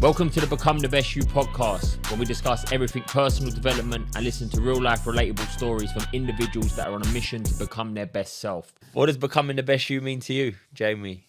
Welcome to the Become the Best You podcast, where we discuss everything personal development and listen to real life relatable stories from individuals that are on a mission to become their best self. What does becoming the best you mean to you, Jamie?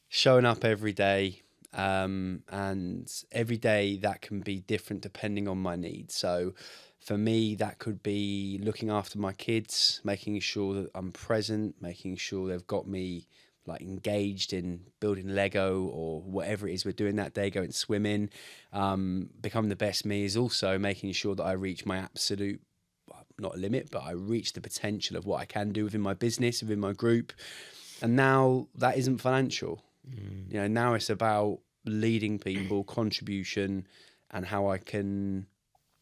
Showing up every day, and every day that can be different depending on my needs. So for me, that could be looking after my kids, making sure that I'm present, making sure they've got me like engaged in building Lego or whatever it is we're doing that day, going swimming. Become the best me is also making sure that I reach my absolute, not limit, but I reach the potential of what I can do within my business, within my group. And now that isn't financial. You know, now it's about leading people, contribution, and how I can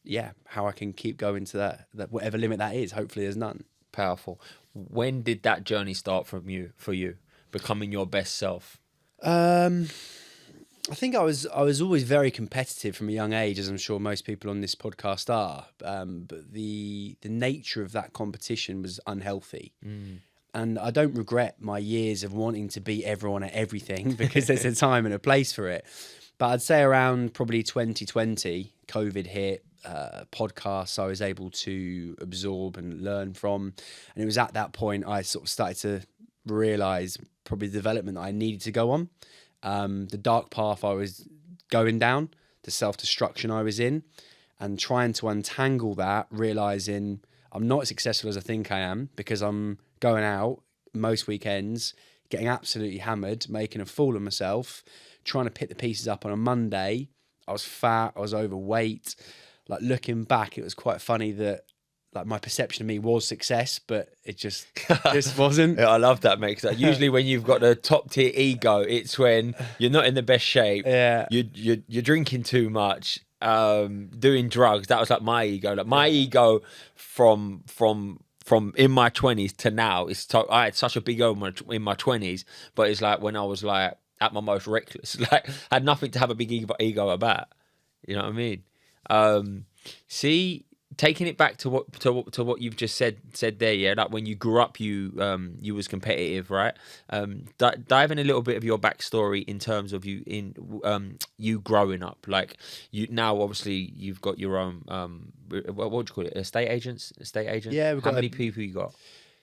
keep going to that whatever limit that is. Hopefully there's none. Powerful. When did that journey start for you, becoming your best self? I think I was always very competitive from a young age, as I'm sure most people on this podcast are. But the nature of that competition was unhealthy. And I don't regret my years of wanting to beat everyone at everything, because there's a time and a place for it. But I'd say around probably 2020, COVID hit, podcasts I was able to absorb and learn from. And it was at that point I sort of started to realise probably the development that I needed to go on, the dark path I was going down, the self-destruction I was in, and trying to untangle that, realising I'm not as successful as I think I am, because I'm going out most weekends, getting absolutely hammered, making a fool of myself, trying to pick the pieces up on a Monday. I was fat, I was overweight. Like, looking back, it was quite funny that like my perception of me was success, but it just wasn't. Yeah, I love that, mate. Cause usually when you've got a top tier ego, it's when you're not in the best shape. Yeah, you're drinking too much, doing drugs. That was like my ego. Like my ego from in my 20s to now, I had such a big ego in my 20s, but it's like when I was like at my most reckless, like I had nothing to have a big ego about. You know what I mean? Taking it back to what you've just said there, yeah. Like when you grew up, you was competitive, right? Dive in a little bit of your backstory in terms of you growing up. Like you now, obviously, you've got your own what would you call it? Estate agent. Yeah, How many people you got?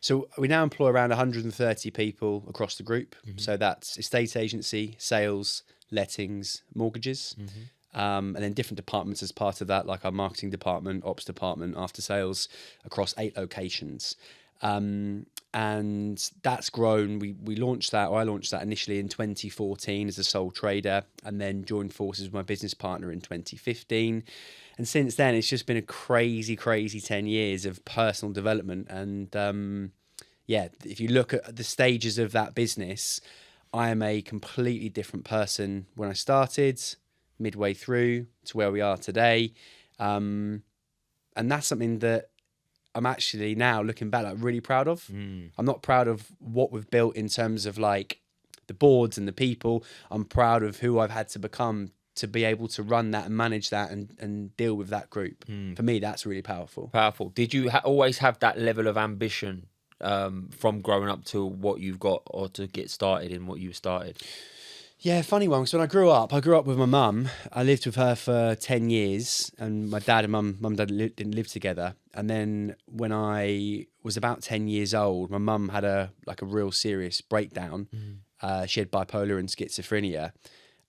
So we now employ around 130 people across the group. Mm-hmm. So that's estate agency, sales, lettings, mortgages. Mm-hmm. And then different departments as part of that, like our marketing department, ops department, after sales, across 8 locations. And that's grown. I launched that initially in 2014 as a sole trader, and then joined forces with my business partner in 2015. And since then, it's just been a crazy 10 years of personal development. And if you look at the stages of that business, I am a completely different person when I started, midway through to where we are today. And that's something that I'm actually now looking back, like, really proud of. I'm not proud of what we've built in terms of like the boards and the people. I'm proud of who I've had to become to be able to run that and manage that and deal with that group. For me, that's really powerful. Did you always have that level of ambition from growing up to what you've got, or to get started in what you started? Yeah, funny one. So when I grew up with my mum. I lived with her for 10 years, and my dad and mum and dad didn't live together. And then when I was about 10 years old, my mum had a real serious breakdown. She had bipolar and schizophrenia,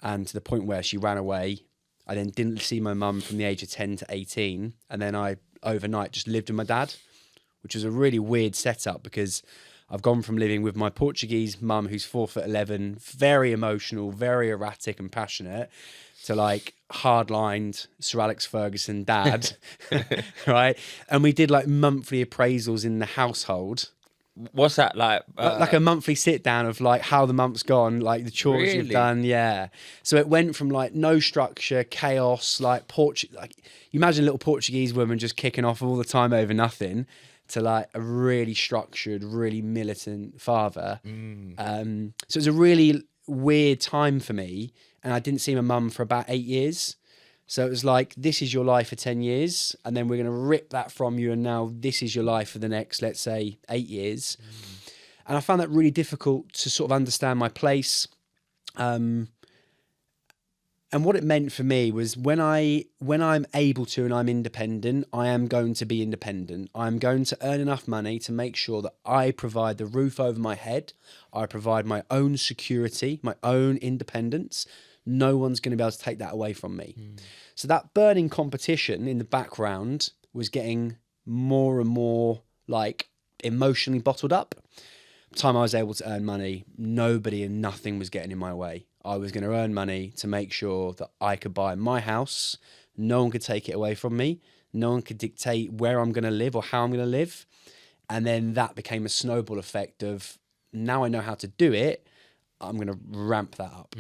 and to the point where she ran away. I then didn't see my mum from the age of 10 to 18. And then I overnight just lived with my dad, which was a really weird setup, because I've gone from living with my Portuguese mum, who's 4'11", very emotional, very erratic and passionate, to like hardlined Sir Alex Ferguson dad, right? And we did like monthly appraisals in the household. What's that like? Like a monthly sit down of like how the month's gone, like the chores you've done. Yeah. So it went from like no structure, chaos, like you imagine a little Portuguese woman just kicking off all the time over nothing, to like a really structured, really militant father. So it was a really weird time for me, and I didn't see my mum for about 8 years. So it was like, this is your life for 10 years, and then we're going to rip that from you, and now this is your life for the next, let's say, 8 years. And I found that really difficult to sort of understand my place. And what it meant for me was when I'm able to and I'm independent, I am going to be independent. I'm going to earn enough money to make sure that I provide the roof over my head. I provide my own security, my own independence. No one's going to be able to take that away from me. So that burning competition in the background was getting more and more like emotionally bottled up. By the time I was able to earn money, nobody and nothing was getting in my way. I was going to earn money to make sure that I could buy my house. No one could take it away from me. No one could dictate where I'm going to live or how I'm going to live. And then that became a snowball effect of now I know how to do it. I'm going to ramp that up.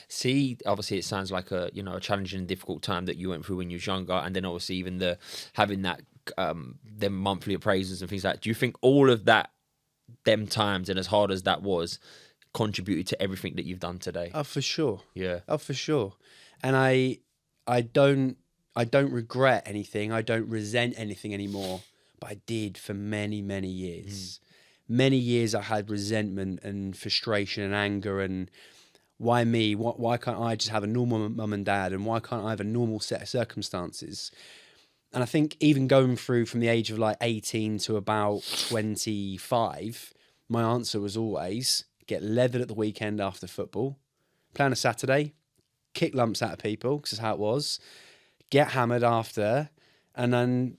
See, obviously, it sounds like a challenging and difficult time that you went through when you was younger, and then obviously even having that them monthly appraisals and things like that. Do you think all of that, them times, and as hard as that was, contributed to everything that you've done today? Oh, for sure. Yeah. Oh, for sure. And I don't regret anything. I don't resent anything anymore. But I did for many, many years. Many years I had resentment and frustration and anger and why me? Why can't I just have a normal mum and dad? And why can't I have a normal set of circumstances? And I think even going through from the age of like 18 to about 25, my answer was always get leathered at the weekend after football, play on a Saturday, kick lumps out of people, because that's how it was, get hammered after, and then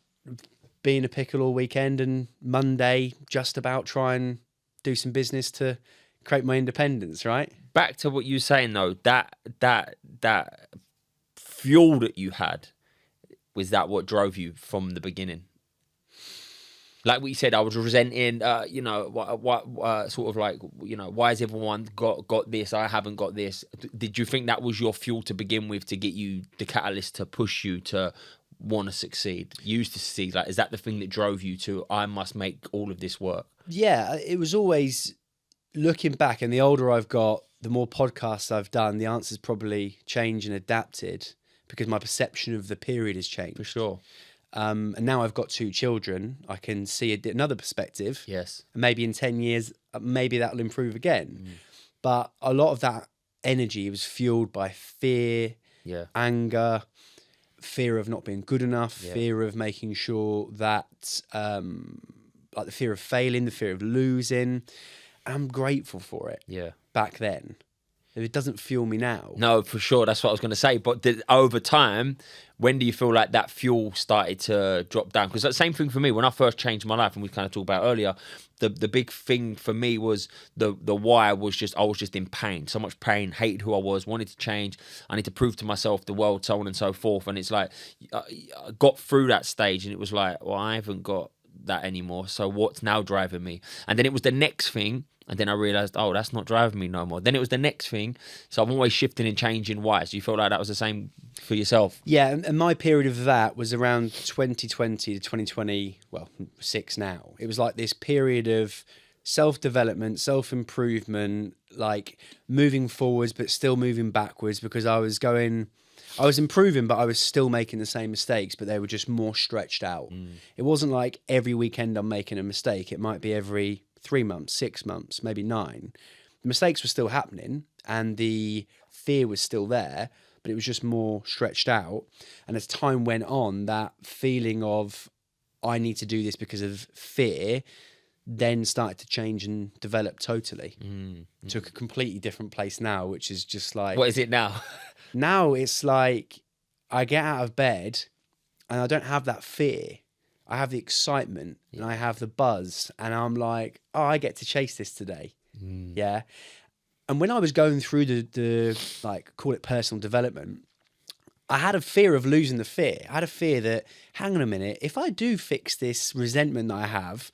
be in a pickle all weekend, and Monday just about try and do some business to create my independence, right? Back to what you were saying though, that fuel that you had, was that what drove you from the beginning? Like what you said, I was resenting, what sort of like, why has everyone got this? I haven't got this. Did you think that was your fuel to begin with, to get you the catalyst to push you to want to succeed, use to succeed? Like, is that the thing that drove you to, I must make all of this work? Yeah, it was always looking back, and the older I've got, the more podcasts I've done, the answers probably changed and adapted because my perception of the period has changed. For sure. And now I've got 2 children, I can see another perspective. Yes. And maybe in 10 years, maybe that'll improve again. But a lot of that energy was fueled by fear, anger, fear of not being good enough, fear of making sure that, like the fear of failing, the fear of losing. I'm grateful for it. Yeah. Back then. It doesn't fuel me now. No, for sure. That's what I was going to say. But over time, when do you feel like that fuel started to drop down? Because that same thing for me, when I first changed my life, and we kind of talked about earlier, the big thing for me was the why was just, I was just in pain, so much pain, hated who I was, wanted to change. I need to prove to myself, the world, so on and so forth. And it's like, I got through that stage and it was like, well, I haven't got that anymore. So what's now driving me? And then it was the next thing. And then I realised, oh, that's not driving me no more. Then it was the next thing. So I'm always shifting and changing why. So you feel like that was the same for yourself? Yeah, and my period of that was around 2020 to 2020, well, 6 now. It was like this period of self-development, self-improvement, like moving forwards but still moving backwards, because I was improving, but I was still making the same mistakes, but they were just more stretched out. It wasn't like every weekend I'm making a mistake. It might be every 3 months, 6 months, maybe 9. The mistakes were still happening and the fear was still there, but it was just more stretched out. And as time went on, that feeling of I need to do this because of fear then started to change and develop totally. Took a completely different place now, which is just like... What is it now? Now it's like I get out of bed and I don't have that fear. I have the excitement and I have the buzz, and I'm like, oh, I get to chase this today. Yeah. And when I was going through the like, call it personal development, I had a fear of losing the fear. I had a fear that, hang on a minute, if I do fix this resentment that I have,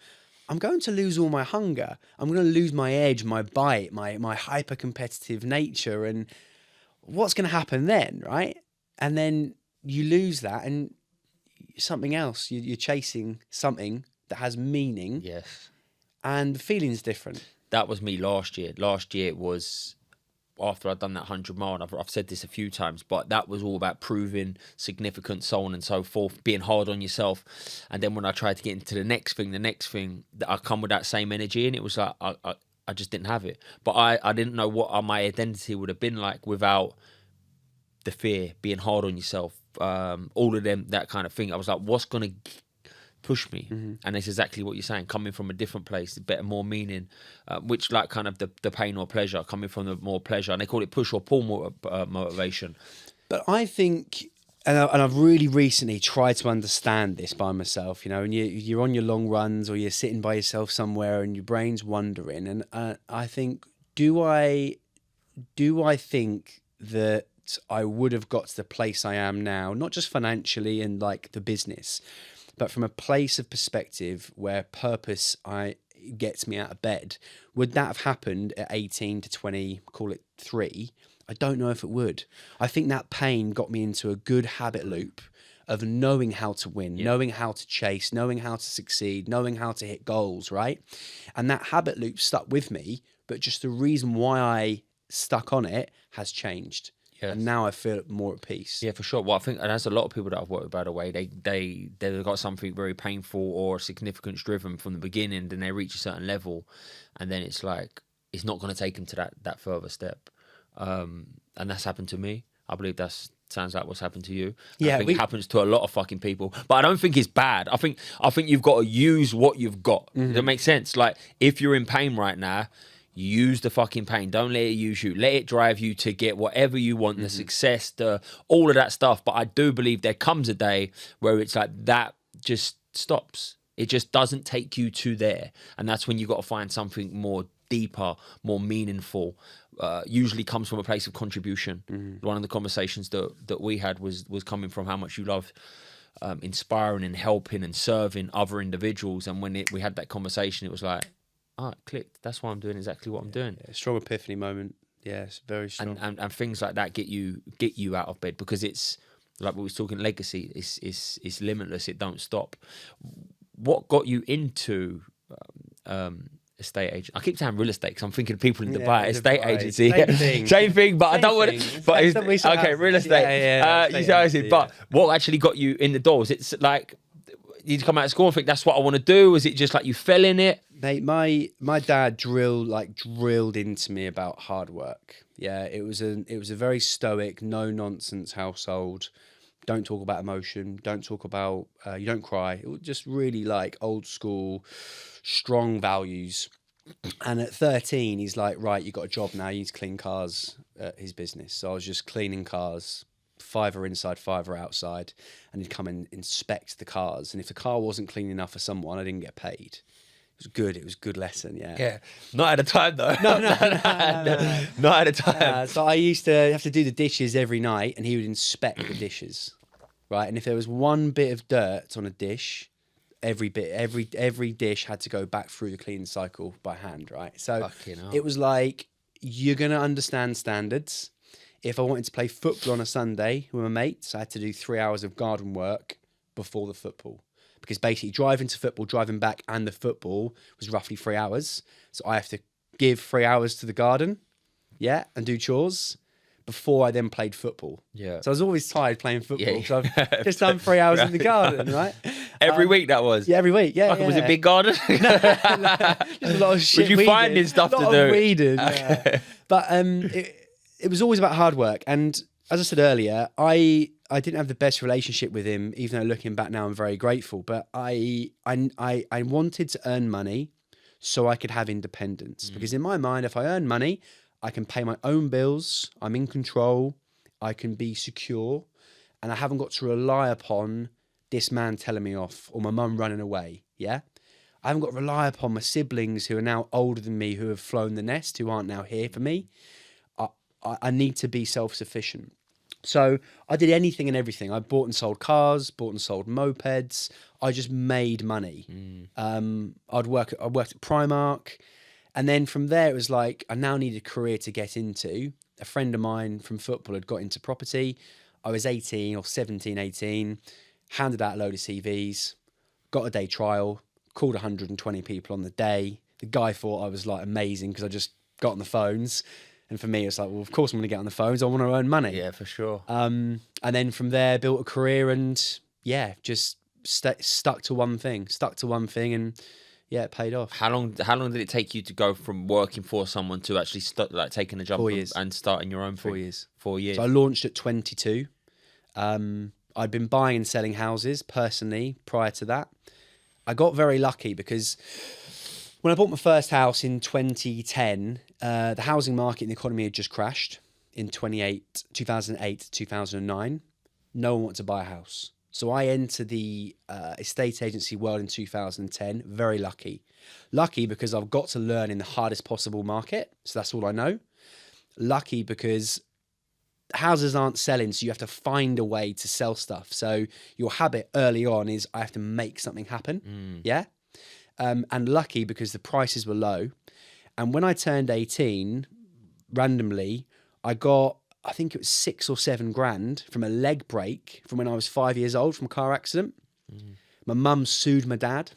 I'm going to lose all my hunger. I'm going to lose my edge, my bite, my hyper-competitive nature. And what's going to happen then, right? And then you lose that and something else. You're chasing something that has meaning. Yes. And the feeling's different. That was me last year. Last year it was after I'd done that 100 mile, and I've said this a few times, but that was all about proving significance, so on and so forth, being hard on yourself. And then when I tried to get into the next thing, that I come with that same energy, and it was like, I just didn't have it. But I didn't know what my identity would have been like without the fear, being hard on yourself, all of them, that kind of thing. I was like, what's going to push me? And it's exactly what you're saying, coming from a different place, better, more meaning, which like kind of the pain or pleasure, coming from the more pleasure. And they call it push or pull motivation. But I think, and I've really recently tried to understand this by myself, and you're on your long runs or you're sitting by yourself somewhere and your brain's wandering. And I think, do I think that I would have got to the place I am now, not just financially and like the business, but from a place of perspective where purpose gets me out of bed? Would that have happened at 18 to 20, call it 3? I don't know if it would. I think that pain got me into a good habit loop of knowing how to win, knowing how to chase, knowing how to succeed, knowing how to hit goals, right? And that habit loop stuck with me, but just the reason why I stuck on it has changed. Yes. And now I feel more at peace. Yeah, for sure. Well, I think, and there's a lot of people that I've worked with, by the way, they've got something very painful or significance driven from the beginning, then they reach a certain level, and then it's like, it's not going to take them to that further step. And that's happened to me. I believe sounds like what's happened to you. Yeah, I think it happens to a lot of fucking people, but I don't think it's bad. I think you've got to use what you've got. Does that make sense? Like, if you're in pain right now, use the fucking pain. Don't let it use you. Let it drive you to get whatever you want, the success, all of that stuff. But I do believe there comes a day where it's like that just stops. It just doesn't take you to there. And that's when you got to find something more deeper, more meaningful. Usually comes from a place of contribution. One of the conversations that we had was coming from how much you love inspiring and helping and serving other individuals. And when we had that conversation, it was like, it clicked. That's why I'm doing exactly what I'm doing. Yeah, strong epiphany moment. Yeah, it's very strong. And things like that get you out of bed, because it's like we was talking legacy. It's limitless. It don't stop. What got you into estate agent? I keep saying real estate because I'm thinking of people in Dubai. Estate agency, same thing. But I don't want to. But okay, real estate. But what actually got you in the doors? It's like, you come out of school and think that's what I want to do? Was it just like you fell in it? Mate, my dad drilled into me about hard work. Yeah, it was a very stoic, no nonsense household. Don't talk about emotion. Don't talk about you don't cry. It was just really like old school, strong values. And at 13, he's like, right, you got a job now. You need to clean cars at his business. So I was just cleaning cars. 5 inside, 5 outside, and he'd come and inspect the cars. And if the car wasn't clean enough for someone, I didn't get paid. It was good. It was a good lesson. Yeah. Yeah. Not at a time though. No. Not at a time. So I used to have to do the dishes every night, and he would inspect the dishes, right? And if there was one bit of dirt on a dish, every dish had to go back through the cleaning cycle by hand, right? So it was like, you're gonna understand standards. If I wanted to play football on a Sunday with my mates, I had to do 3 hours of garden work before the football. Because basically driving to football, driving back, and the football was roughly 3 hours. So I have to give 3 hours to the garden, and do chores before I then played football. Yeah. So I was always tired playing football because I've just done 3 hours in the garden, right? Every week that was? Yeah, every week, yeah. Was it big garden? Just a lot of shit. Were you finding stuff to do? A lot of weeding, yeah. But it was always about hard work. And as I said earlier, I didn't have the best relationship with him, even though looking back now I'm very grateful. But I wanted to earn money so I could have independence. Because in my mind, if I earn money, I can pay my own bills, I'm in control, I can be secure, and I haven't got to rely upon this man telling me off or my mum running away, yeah? I haven't got to rely upon my siblings who are now older than me, who have flown the nest, who aren't now here for me. I need to be self-sufficient. So I did anything and everything. I bought and sold cars, bought and sold mopeds. I just made money. I worked at Primark. And then from there, it was like, I now needed a career to get into. A friend of mine from football had got into property. I was 18 or 17, 18, handed out a load of CVs, got a day trial, called 120 people on the day. The guy thought I was like amazing because I just got on the phones. And for me, it's like, well, of course I'm going to get on the phones. I want to earn money. Yeah, for sure. And then from there, built a career and, just stuck to one thing. And Yeah, it paid off. How long did it take you to go from working for someone to actually taking a jump 4 years. and starting your own thing? 4 years. 4 years. So I launched at 22. I'd been buying and selling houses personally prior to that. I got very lucky because when I bought my first house in 2010, the housing market and the economy had just crashed in 2008, 2009. No one wanted to buy a house. So I entered the estate agency world in 2010. Very lucky. Lucky because I've got to learn in the hardest possible market. So that's all I know. Lucky because houses aren't selling, so you have to find a way to sell stuff. So your habit early on is I have to make something happen. Yeah. And lucky because the prices were low. And when I turned 18, randomly, I got, I think it was 6 or 7 grand from a leg break from when I was 5 years old from a car accident. My mum sued my dad.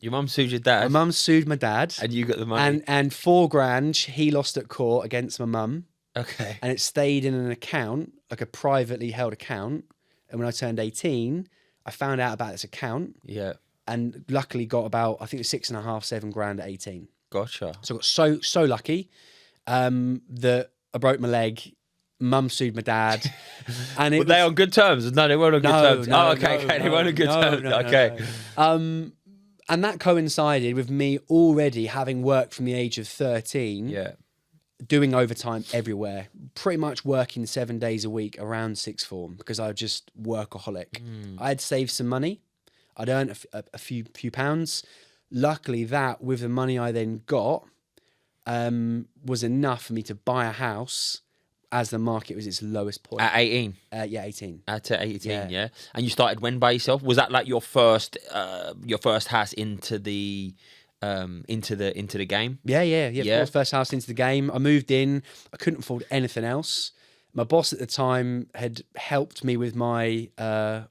Your mum sued your dad? My mum sued my dad. And you got the money? And 4 grand he lost at court against my mum. Okay. And it stayed in an account, like a privately held account. And when I turned 18, I found out about this account. Yeah. And luckily got about, I think it was 6.5, 7 grand at 18. Gotcha. So I got so lucky that I broke my leg. Mum sued my dad. And Were they on good terms? No, they weren't on good terms. No, okay. They weren't on good terms. Okay. And that coincided with me already having worked from the age of 13. Yeah. Doing overtime everywhere, pretty much working 7 days a week around sixth form because I was just workaholic. I'd saved some money. I'd earned a few pounds. Luckily, that with the money I then got was enough for me to buy a house as the market was its lowest point. At 18? Yeah, 18. At 18, yeah. And you started when by yourself? Was that like your first house into the game? Yeah. First house into the game. I moved in. I couldn't afford anything else. My boss at the time had helped me with my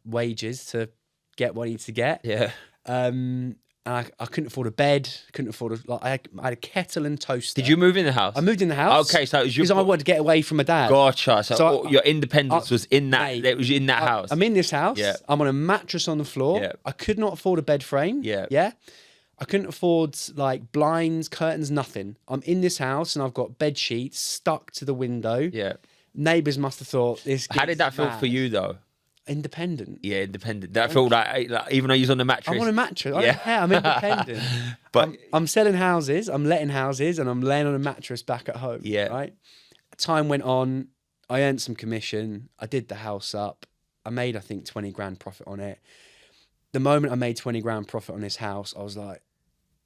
wages to get what I needed to get. Yeah. And I couldn't afford a bed. Couldn't afford I had a kettle and toaster. Did you move in the house? I moved in the house. Okay, so it was because I wanted to get away from my dad. Gotcha. So your independence was in that. Mate, it was in that house. I'm in this house. Yeah. I'm on a mattress on the floor. Yeah. I could not afford a bed frame. Yeah. Yeah. I couldn't afford like blinds, curtains, nothing. I'm in this house and I've got bed sheets stuck to the window. Yeah. Neighbours must have thought this. How did that feel for you though? Independent. Yeah, independent. That felt like even though you was on the mattress. I'm on a mattress. I don't care. I'm independent. But I'm selling houses. I'm letting houses, and I'm laying on a mattress back at home. Yeah. Right. Time went on. I earned some commission. I did the house up. I made, I think, 20 grand profit on it. The moment I made 20 grand profit on this house, I was like,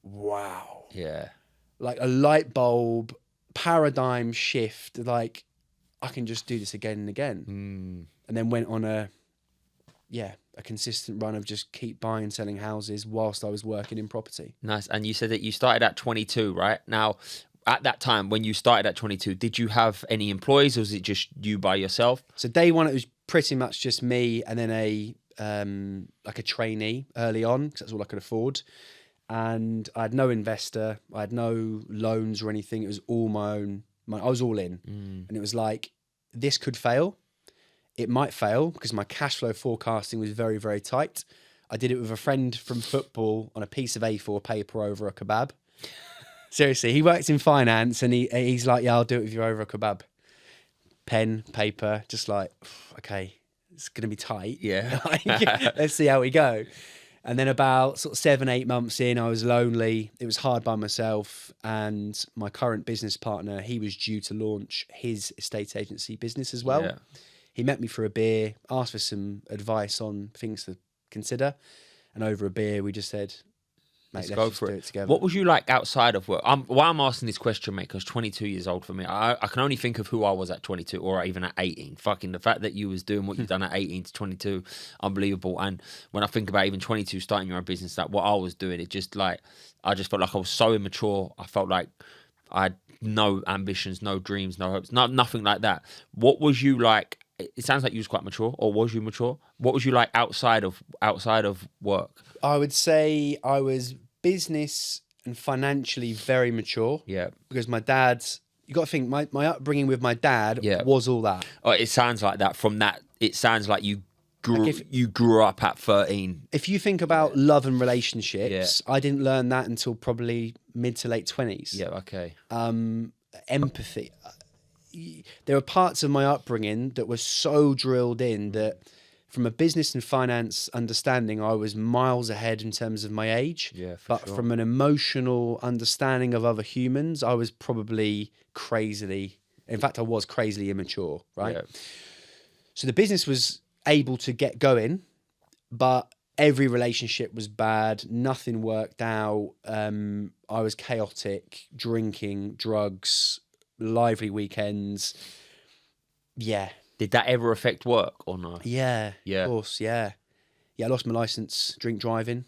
wow. Yeah. Like a light bulb, paradigm shift. Like, I can just do this again and again. And then went on a consistent run of just keep buying and selling houses whilst I was working in property. Nice. And you said that you started at 22, right? Now, at that time, when you started at 22, did you have any employees or was it just you by yourself? So day one, it was pretty much just me and then a trainee early on because that's all I could afford. And I had no investor. I had no loans or anything. It was all my own money. I was all in. And it was like, this could fail. It might fail because my cash flow forecasting was very, very tight. I did it with a friend from football on a piece of A4 paper over a kebab. Seriously, he works in finance and he's like, yeah, I'll do it with you over a kebab. Pen, paper, just like, okay, it's going to be tight. Yeah. Let's see how we go. And then about sort of 7-8 months in, I was lonely. It was hard by myself. And my current business partner, he was due to launch his estate agency business as well. Yeah. He met me for a beer, asked for some advice on things to consider. And over a beer, we just said, mate, let's go just for do it. it together. What was you like outside of work? Why I'm asking this question, mate, because 22 years old for me. I can only think of who I was at 22 or even at 18. Fucking the fact that you was doing what you've done at 18 to 22, unbelievable. And when I think about even 22, starting your own business, like what I was doing, it just like, I just felt like I was so immature. I felt like I had no ambitions, no dreams, no hopes, nothing like that. What was you like? It sounds like you was quite mature, or was you mature? What was you like outside of work? I would say I was business and financially very mature. Yeah. Because my dad's, you got to think, my upbringing with my dad was all that. Oh, it sounds like that from that. It sounds like you you grew up at 13. If you think about love and relationships, I didn't learn that until probably mid to late 20s. Yeah, okay. Empathy. There were parts of my upbringing that were so drilled in that from a business and finance understanding, I was miles ahead in terms of my age. Yeah, but from an emotional understanding of other humans, I was probably crazily immature, right? Yeah. So the business was able to get going, but every relationship was bad. Nothing worked out. I was chaotic, drinking, drugs, lively weekends. Yeah. Did that ever affect work or not? Yeah. Yeah. Of course. Yeah. Yeah. I lost my license, drink driving.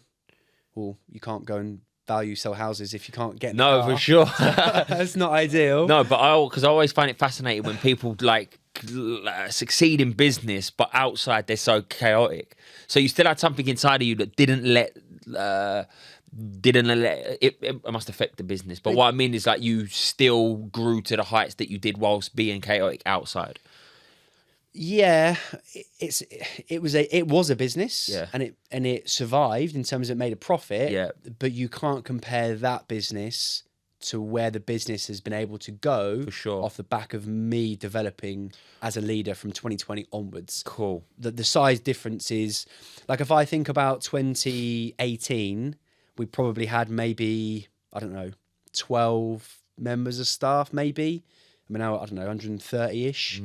Well, you can't go and sell houses if you can't get in the car. For sure. That's not ideal. No, but because I always find it fascinating when people like succeed in business, but outside they're so chaotic. So you still had something inside of you that didn't let it must affect the business. But what I mean is like you still grew to the heights that you did whilst being chaotic outside. Yeah, it was a business, Yeah. and it survived in terms of it made a profit. Yeah. But you can't compare that business to where the business has been able to go For sure. off the back of me developing as a leader from 2020 onwards. Cool. The size difference is, like, if I think about 2018, we probably had maybe, I don't know, 12 members of staff, maybe. I mean, now, I don't know, 130-ish.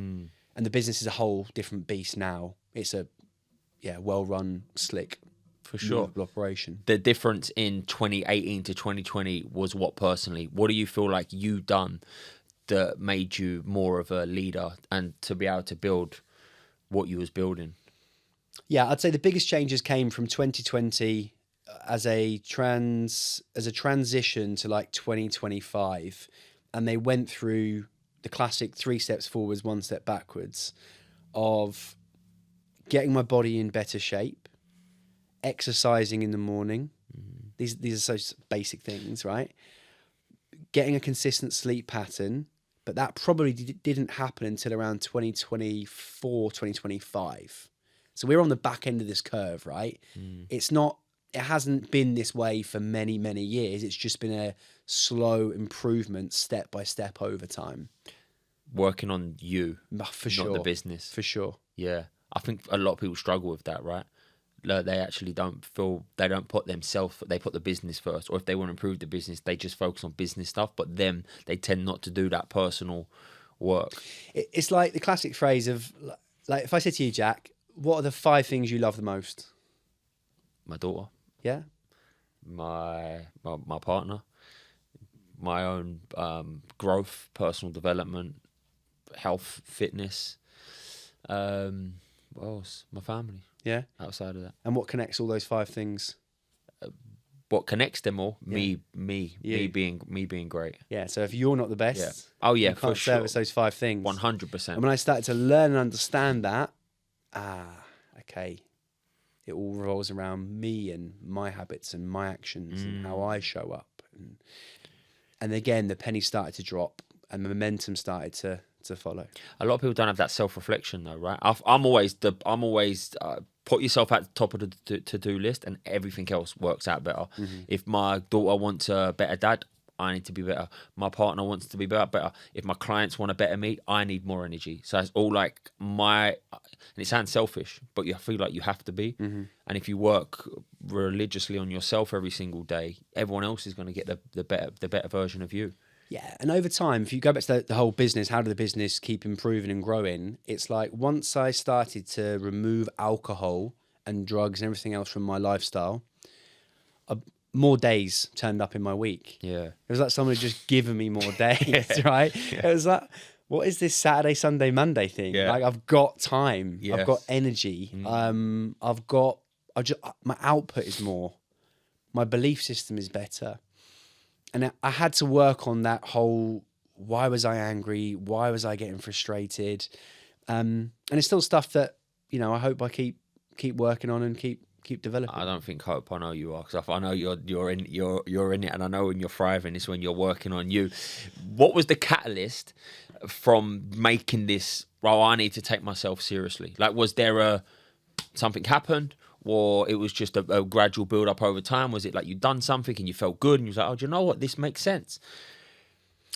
And the business is a whole different beast now. It's a, well-run, slick, For sure. operation. The difference in 2018 to 2020 was what personally? What do you feel like you done that made you more of a leader and to be able to build what you was building? Yeah, I'd say the biggest changes came from 2020 as a transition to like 2025, and they went through the classic 3 steps forwards, 1 step backwards of getting my body in better shape, exercising in the morning. These are so basic things, right? Getting a consistent sleep pattern, but that probably didn't happen until around 2024, 2025. So we're on the back end of this curve, right? It hasn't been this way for many, many years. It's just been a slow improvement, step by step over time. Working on you, For sure. not the business. For sure. Yeah. I think a lot of people struggle with that, right? Like they actually don't put themselves, they put the business first. Or if they want to improve the business, they just focus on business stuff. But then they tend not to do that personal work. It's like the classic phrase of, like, if I said to you, Jack, what are the 5 things you love the most? My daughter. Yeah. My partner, my own growth, personal development, health, fitness. What else? My family. Yeah. Outside of that, And what connects all those 5 things? what connects them all? Yeah. Me being great. Yeah. So if you're not the best, Yeah. Oh yeah, you for can't sure. service those 5 things. 100%. And when I started to learn and understand that, okay, it all revolves around me and my habits and my actions and how I show up. And again, the penny started to drop and the momentum started to follow. A lot of people don't have that self-reflection though, right? I'm always put yourself at the top of the to-do list and everything else works out better. If my daughter wants a better dad, I need to be better. My partner wants to be better. If my clients want to better me, I need more energy. So it's all like and it sounds selfish, but I feel like you have to be. And if you work religiously on yourself every single day, everyone else is going to get the better version of you. Yeah, and over time, if you go back to the whole business, how did the business keep improving and growing? It's like once I started to remove alcohol and drugs and everything else from my lifestyle, more days turned up in my week. Yeah. It was like someone had just given me more days, right? Yeah. It was like, what is this Saturday, Sunday, Monday thing? Yeah. Like, I've got time. Yes. I've got energy. My output is more. My belief system is better. And I had to work on that whole, why was I angry? Why was I getting frustrated? And it's still stuff that, I hope I keep working on and keep developing. I don't think hope. I know you are, because I know you're in it, and I know when you're thriving, it's when you're working on you. What was the catalyst from making this? Well, I need to take myself seriously. Like, was there something happened, or it was just a gradual build up over time? Was it like you'd done something and you felt good and you was like, oh, do you know what? This makes sense.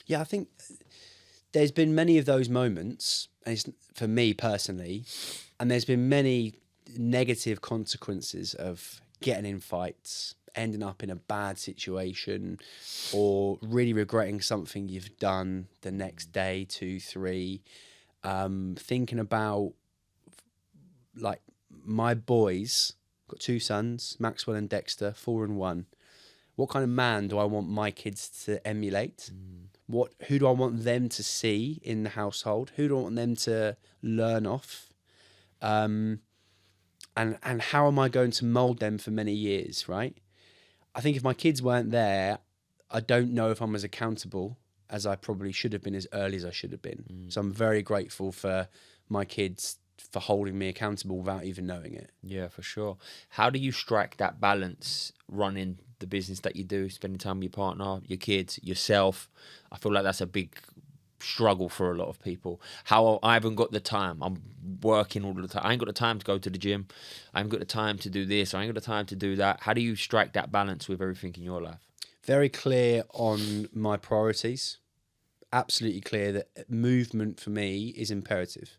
Yeah, I think there's been many of those moments, and it's, for me personally, and there's been many negative consequences of getting in fights, ending up in a bad situation, or really regretting something you've done the next day, 2, 3. Thinking about, like, my boys, got 2 sons, Maxwell and Dexter, 4 and 1. What kind of man do I want my kids to emulate? Who do I want them to see in the household? Who do I want them to learn off? And how am I going to mold them for many years, right? I think if my kids weren't there, I don't know if I'm as accountable as I probably should have been as early as I should have been. So I'm very grateful for my kids for holding me accountable without even knowing it. Yeah, for sure. How do you strike that balance running the business that you do, spending time with your partner, your kids, yourself? I feel like that's a big struggle for a lot of people. How I haven't got the time. I'm working all the time. I ain't got the time to go to the gym. I haven't got the time to do this. I ain't got the time to do that. How do you strike that balance with everything in your life? Very clear on my priorities. Absolutely clear that movement for me is imperative.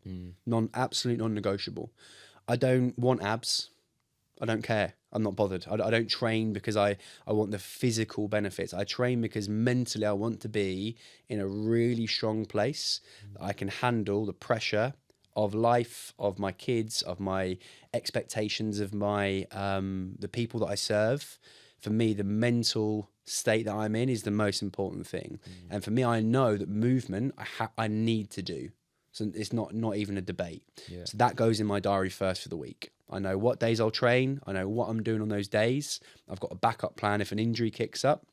Absolute non-negotiable. I don't want abs. I don't care. I'm not bothered. I don't train because I want the physical benefits. I train because mentally I want to be in a really strong place that I can handle the pressure of life, of my kids, of my expectations, of my the people that I serve. For me, the mental state that I'm in is the most important thing. And for me, I know that movement I need to do. So it's not even a debate. Yeah. So that goes in my diary first for the week. I know what days I'll train. I know what I'm doing on those days. I've got a backup plan if an injury kicks up,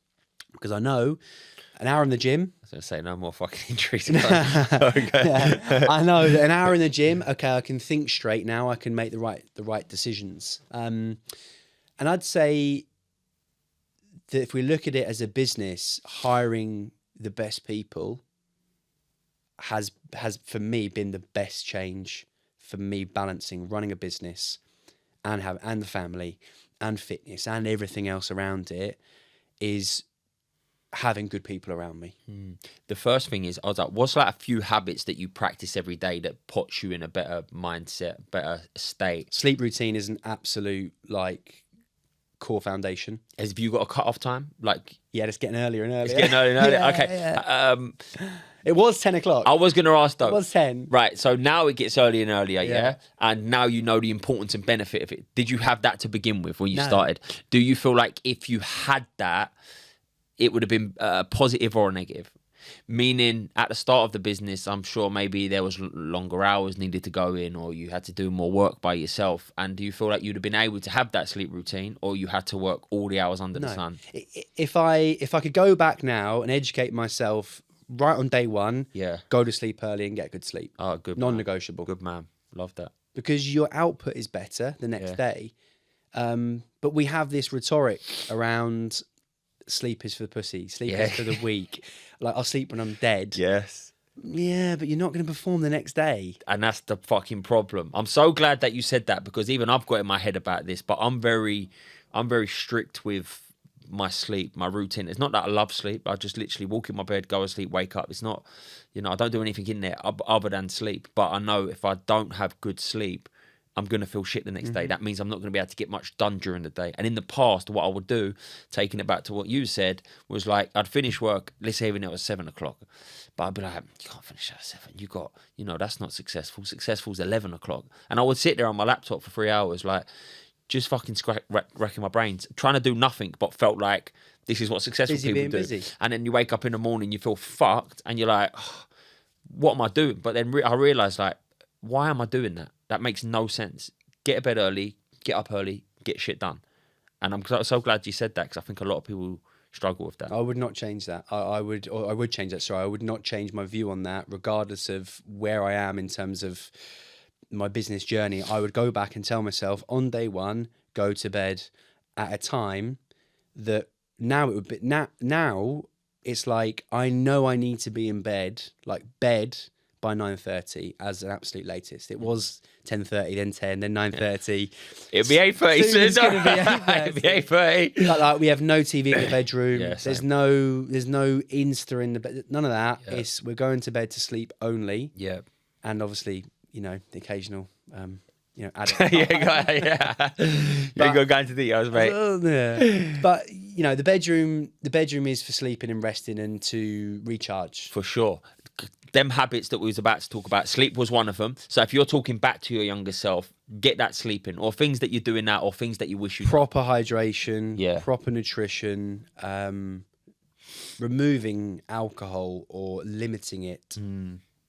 because I know an hour in the gym. I was going to say no more fucking injuries. Yeah, I know that an hour in the gym. Okay, I can think straight now. I can make the right decisions. And I'd say that if we look at it as a business, hiring the best people has for me been the best change for me, balancing running a business and the family and fitness and everything else around it, is having good people around me. The first thing is, I was like, what's like a few habits that you practice every day that puts you in a better mindset, better state? Sleep routine is an absolute core foundation. Have you got a cut-off time? Yeah, it's getting earlier and earlier. It's getting earlier and earlier. Yeah, okay. Yeah. It was 10 o'clock. I was going to ask though. It was 10. Right. So now it gets earlier and earlier, yeah? And now you know the importance and benefit of it. Did you have that to begin with when you started? Do you feel like if you had that, it would have been positive or a negative? Meaning at the start of the business, I'm sure maybe there was longer hours needed to go in, or you had to do more work by yourself. And do you feel like you'd have been able to have that sleep routine, or you had to work all the hours under the sun? If I could go back now and educate myself right on day one, go to sleep early and get good sleep. Oh, good. Non-negotiable. Good man. Love that. Because your output is better the next day. But we have this rhetoric around sleep is for the pussy, sleep is for the weak. Like, I'll sleep when I'm dead. Yes. Yeah, but you're not going to perform the next day. And that's the fucking problem. I'm so glad that you said that, because even I've got in my head about this, but I'm very strict with my sleep, my routine. It's not that I love sleep. I just literally walk in my bed, go to sleep, wake up. It's not, I don't do anything in there other than sleep. But I know if I don't have good sleep, I'm going to feel shit the next day. That means I'm not going to be able to get much done during the day. And in the past, what I would do, taking it back to what you said, was like, I'd finish work, let's say even it was 7 o'clock. But I'd be like, you can't finish at 7. You got, that's not successful. Successful's 11 o'clock. And I would sit there on my laptop for 3 hours, like, just fucking wrecking my brains, trying to do nothing, but felt like this is what successful people do. Busy. And then you wake up in the morning, you feel fucked, and you're like, oh, what am I doing? But then I realised, like, why am I doing that? That makes no sense. Get to bed early, get up early, get shit done. And I'm so glad you said that, because I think a lot of people struggle with that. I would not change that. I would change that. Sorry, I would not change my view on that, regardless of where I am in terms of my business journey. I would go back and tell myself on day one, go to bed at a time that now it would be now it's like, I know I need to be in bed, like bed by 9:30 as an absolute latest. It was 10:30, then 10, then 9:30. It'll be 8:30. Soon it's gonna be It'll be 8:30. But like, we have no TV in the bedroom. Yeah, there's same. no Insta in the bed. None of that. Yeah. It's we're going to bed to sleep only. Yeah. And obviously, the occasional, adult. Yeah. You go into details, mate. Yeah. But the bedroom is for sleeping and resting and to recharge. For sure. Them habits that we was about to talk about, sleep was one of them. So if you're talking back to your younger self, get that sleep in, or things that you're doing now, or things that you wish you proper hydration, Yeah. proper nutrition, removing alcohol or limiting it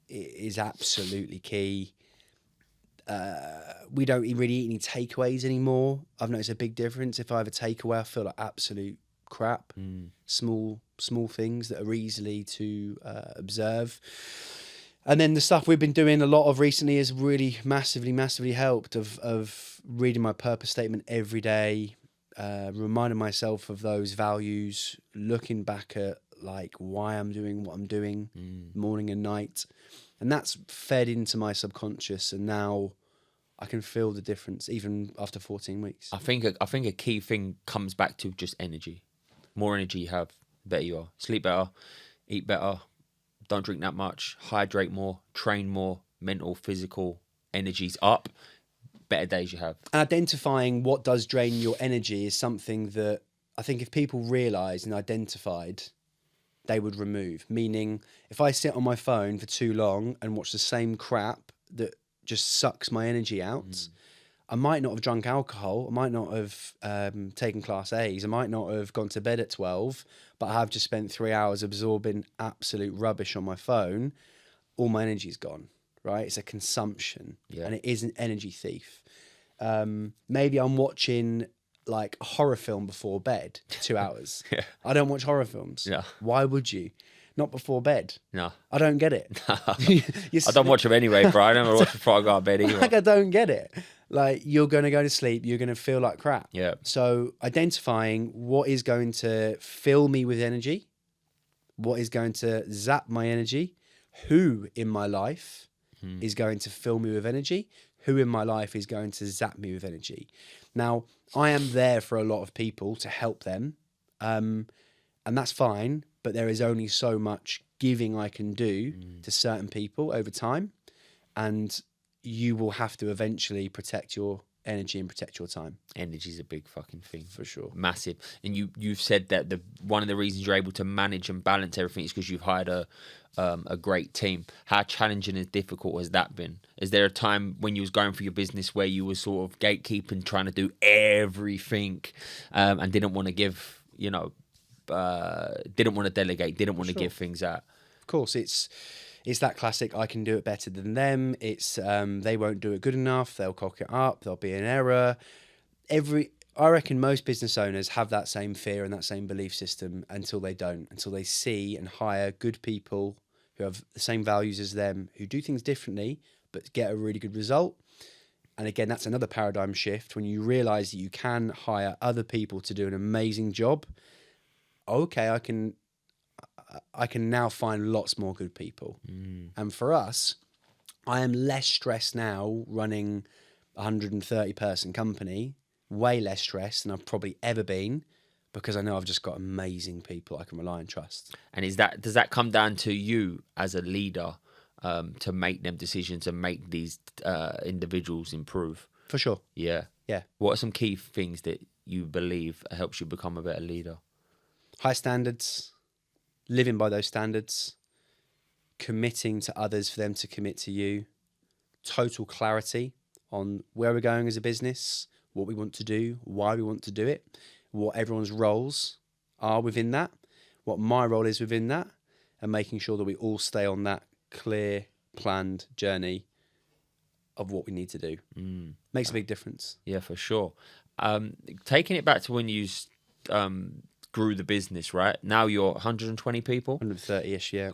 is absolutely key. We don't really eat any takeaways anymore. I've noticed a big difference. If I have a takeaway, I feel like absolute crap. Small things that are easily to observe. And then the stuff we've been doing a lot of recently has really massively helped of reading my purpose statement every day, reminding myself of those values, looking back at like why I'm doing what I'm doing morning and night. And that's fed into my subconscious, and now I can feel the difference even after 14 weeks. I think a key thing comes back to just energy. More energy you have, the better you are. Sleep better, eat better, don't drink that much, hydrate more, train more, mental, physical, energy's up, better days you have. Identifying what does drain your energy is something that I think if people realised and identified, they would remove. Meaning, if I sit on my phone for too long and watch the same crap that just sucks my energy out, I might not have drunk alcohol, I might not have taken class A's, I might not have gone to bed at 12, but I have just spent 3 hours absorbing absolute rubbish on my phone. All my energy's gone, right? It's a consumption, and it is an energy thief. Maybe I'm watching like a horror film before bed, 2 hours. I don't watch horror films. Why would you? Not before bed. No. I don't get it. I don't watch them anyway, bro. I never watch before I go to bed either. Like, I don't get it. Like, you're going to go to sleep, you're going to feel like crap. Yeah. So identifying what is going to fill me with energy, what is going to zap my energy, who in my life is going to fill me with energy, who in my life is going to zap me with energy. Now, I am there for a lot of people to help them, and that's fine, but there is only so much giving I can do to certain people over time, and you will have to eventually protect your energy and protect your time. Energy's a big fucking thing. For sure. Massive. And you've said that one of the reasons you're able to manage and balance everything is because you've hired a great team. How challenging and difficult has that been? Is there a time when you was going for your business where you were sort of gatekeeping, trying to do everything, and didn't want to give, didn't want to delegate, didn't want to give things out? Of course, it's that classic, I can do it better than them. It's they won't do it good enough. They'll cock it up. There'll be an error. I reckon most business owners have that same fear and that same belief system until they don't, until they see and hire good people who have the same values as them, who do things differently, but get a really good result. And again, that's another paradigm shift when you realize that you can hire other people to do an amazing job. Okay, I can now find lots more good people. And for us, I am less stressed now running a 130 person company, way less stressed than I've probably ever been, because I know I've just got amazing people I can rely and trust. And does that come down to you as a leader to make them decisions and make these individuals improve? For sure. Yeah. Yeah. What are some key things that you believe helps you become a better leader? High standards, living by those standards, committing to others for them to commit to you, total clarity on where we're going as a business, what we want to do, why we want to do it, what everyone's roles are within that, what my role is within that, and making sure that we all stay on that clear, planned journey of what we need to do. Makes a big difference. Yeah, for sure. Taking it back to when you grew the business, right? Now you're 120 people? 130-ish, yeah.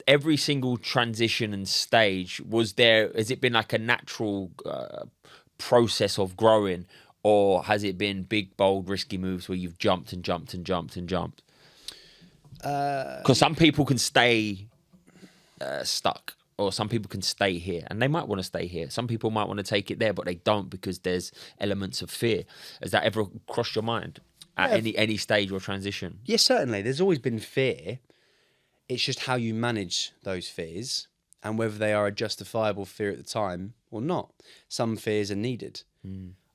Every single transition and stage, has it been like a natural process of growing, or has it been big, bold, risky moves where you've jumped and jumped and jumped and jumped? Because some people can stay stuck or some people can stay here, and they might want to stay here. Some people might want to take it there, but they don't because there's elements of fear. Has that ever crossed your mind at any stage or transition? Yes, certainly. There's always been fear. It's just how you manage those fears and whether they are a justifiable fear at the time or not. Some fears are needed.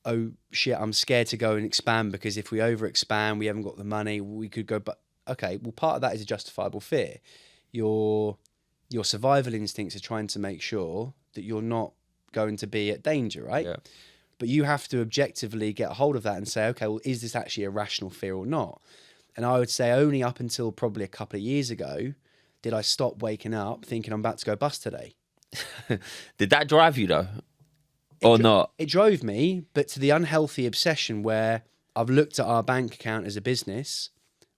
Oh, shit, I'm scared to go and expand because if we overexpand, we haven't got the money, we could go... But okay, well, part of that is a justifiable fear. Your survival instincts are trying to make sure that you're not going to be at danger, right? Yeah. But you have to objectively get a hold of that and say, okay, well, is this actually a rational fear or not? And I would say only up until probably a couple of years ago did I stop waking up thinking I'm about to go bust today. Did that drive you though? Or not? It drove me, but to the unhealthy obsession where I've looked at our bank account as a business,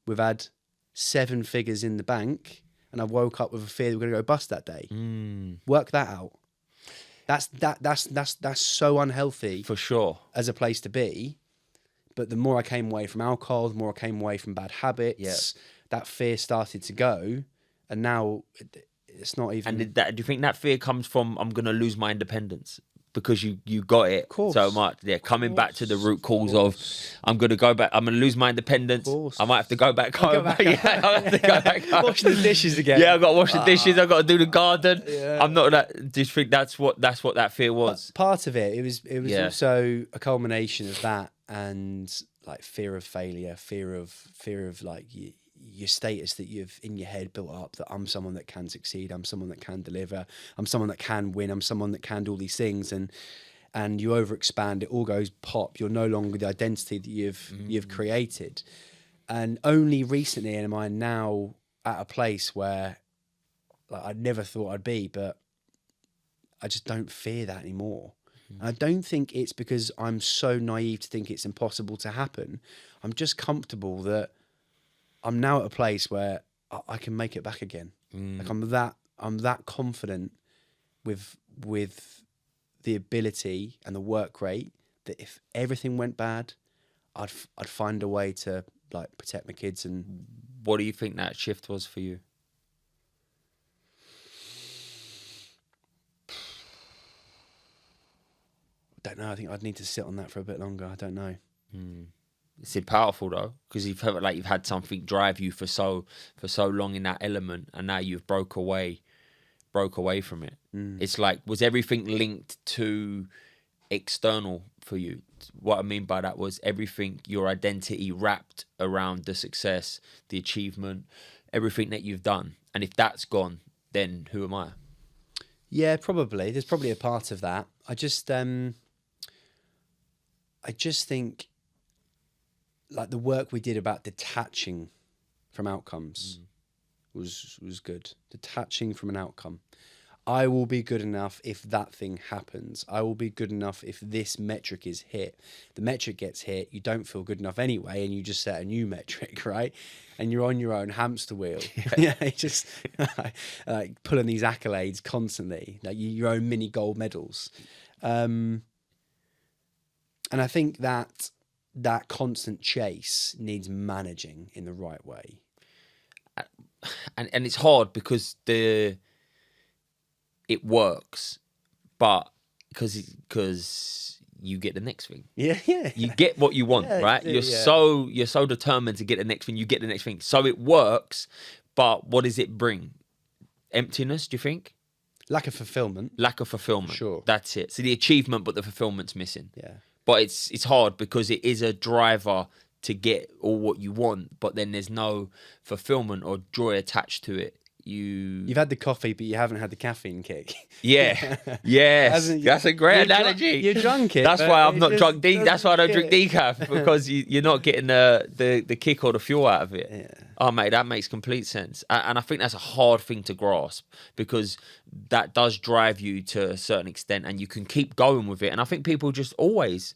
we've had 7 figures in the bank, and I woke up with a fear that we're going to go bust that day. Work that out. That's so unhealthy For sure. as a place to be. But the more I came away from alcohol, the more I came away from bad habits, that fear started to go, and now it's not even. And do you think that fear comes from I'm going to lose my independence? Because you got it so much. Yeah, coming back to the root cause of I'm going to go back. I'm going to lose my independence. I might have to go back home. I have to go back home. Wash the dishes again. Yeah, I've got to wash the dishes. I've got to do the garden. Yeah. I'm not that. Do you think that's what that fear was? Part of it. It was also a culmination of that and like fear of failure, fear of like your status that you've in your head built up, that I'm someone that can succeed, I'm someone that can deliver, I'm someone that can win, I'm someone that can do all these things, and you overexpand, it all goes pop. You're no longer the identity that you've created. And only recently am I now at a place where like I never thought I'd be, but I just don't fear that anymore. I don't think it's because I'm so naive to think it's impossible to happen. I'm just comfortable that I'm now at a place where I can make it back again. Like I'm that confident with the ability and the work rate that if everything went bad, I'd find a way to like protect my kids. And what do you think that shift was for you? I don't know. I think I'd need to sit on that for a bit longer. I don't know. It's powerful though, because you've felt like you've had something drive you for so long in that element, and now you've broke away from it. It's like, was everything linked to external for you? What I mean by that was everything, your identity wrapped around the success, the achievement, everything that you've done. And if that's gone, then who am I? Yeah, probably. There's probably a part of that. I just think like the work we did about detaching from outcomes was good. Detaching from an outcome. I will be good enough if that thing happens. I will be good enough if this metric is hit. The metric gets hit, you don't feel good enough anyway, and you just set a new metric, right? And you're on your own hamster wheel. Yeah, just like pulling these accolades constantly, like your own mini gold medals. And I think that constant chase needs managing in the right way. And it's hard because it works, but because you get the next thing. Yeah. You get what you want, right? You're so determined to get the next thing. You get the next thing. So it works, but what does it bring? Emptiness, do you think? Lack of fulfillment. Sure. That's it. So the achievement, but the fulfillment's missing. Yeah. But it's hard because it is a driver to get all what you want, but then there's no fulfillment or joy attached to it. You've had the coffee, but you haven't had the caffeine kick. Yeah, yes, that's a great analogy. You're drunk it. That's why I'm not drunk. That's why I don't drink decaf, because you're not getting the kick or the fuel out of it. Yeah. Oh mate, that makes complete sense, and I think that's a hard thing to grasp, because that does drive you to a certain extent, and you can keep going with it. And I think people just always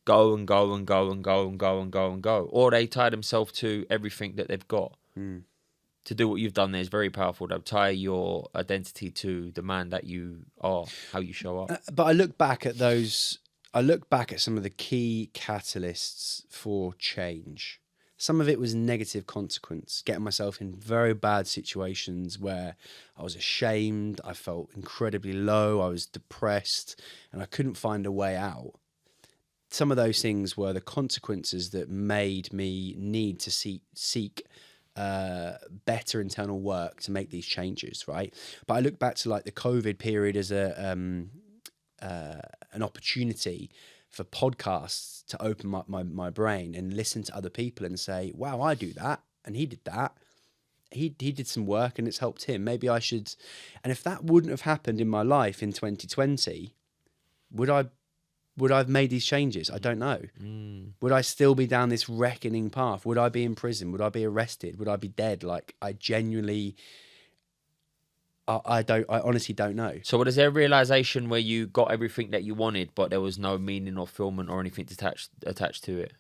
go and go and go and go and go and go and go, or they tie themselves to everything that they've got. To do what you've done there is very powerful. To tie your identity to the man that you are, how you show up. But I look back at some of the key catalysts for change. Some of it was negative consequence, getting myself in very bad situations where I was ashamed, I felt incredibly low, I was depressed, and I couldn't find a way out. Some of those things were the consequences that made me need to seek better internal work to make these changes, right? But I look back to like the COVID period as an opportunity for podcasts to open up my brain and listen to other people and say, wow, I do that. And he did that. He did some work and it's helped him. Maybe I should. And if that wouldn't have happened in my life in 2020, would I have made these changes? I don't know. Would I still be down this reckoning path? Would I be in prison? Would I be arrested? Would I be dead? Like, I genuinely, I honestly don't know. So was there a realization where you got everything that you wanted, but there was no meaning or fulfillment or anything attached to it?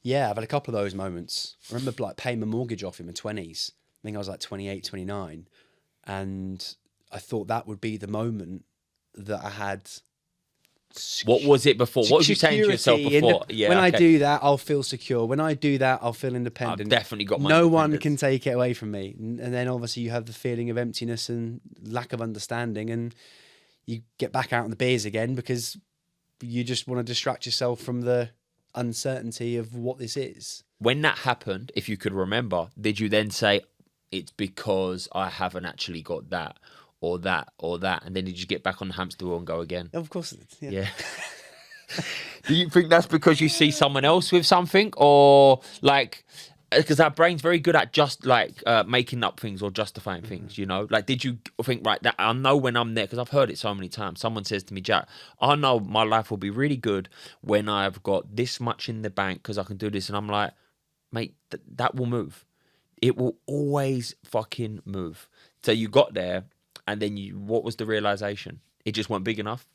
Yeah, I've had a couple of those moments. I remember like paying my mortgage off in my 20s. I think I was like 28, 29. And I thought that would be the moment that I had. What was it before? What was you saying to yourself before? When I do that, I'll feel secure. When I do that, I'll feel independent. I've definitely got my No one can take it away from me. And then obviously you have the feeling of emptiness and lack of understanding, and you get back out on the beers again because you just want to distract yourself from the uncertainty of what this is. When that happened, if you could remember, did you then say, it's because I haven't actually got that? Or that, and then did you get back on the hamster wheel and go again? Of course it is. Yeah. Do you think that's because you see someone else with something, or like, because our brain's very good at just like making up things or justifying things, you know? Like, did you think, right, that I know when I'm there, because I've heard it so many times. Someone says to me, Jack, I know my life will be really good when I've got this much in the bank because I can do this. And I'm like, mate, that will move. It will always fucking move. So you got there. And then what was the realization? It just wasn't big enough.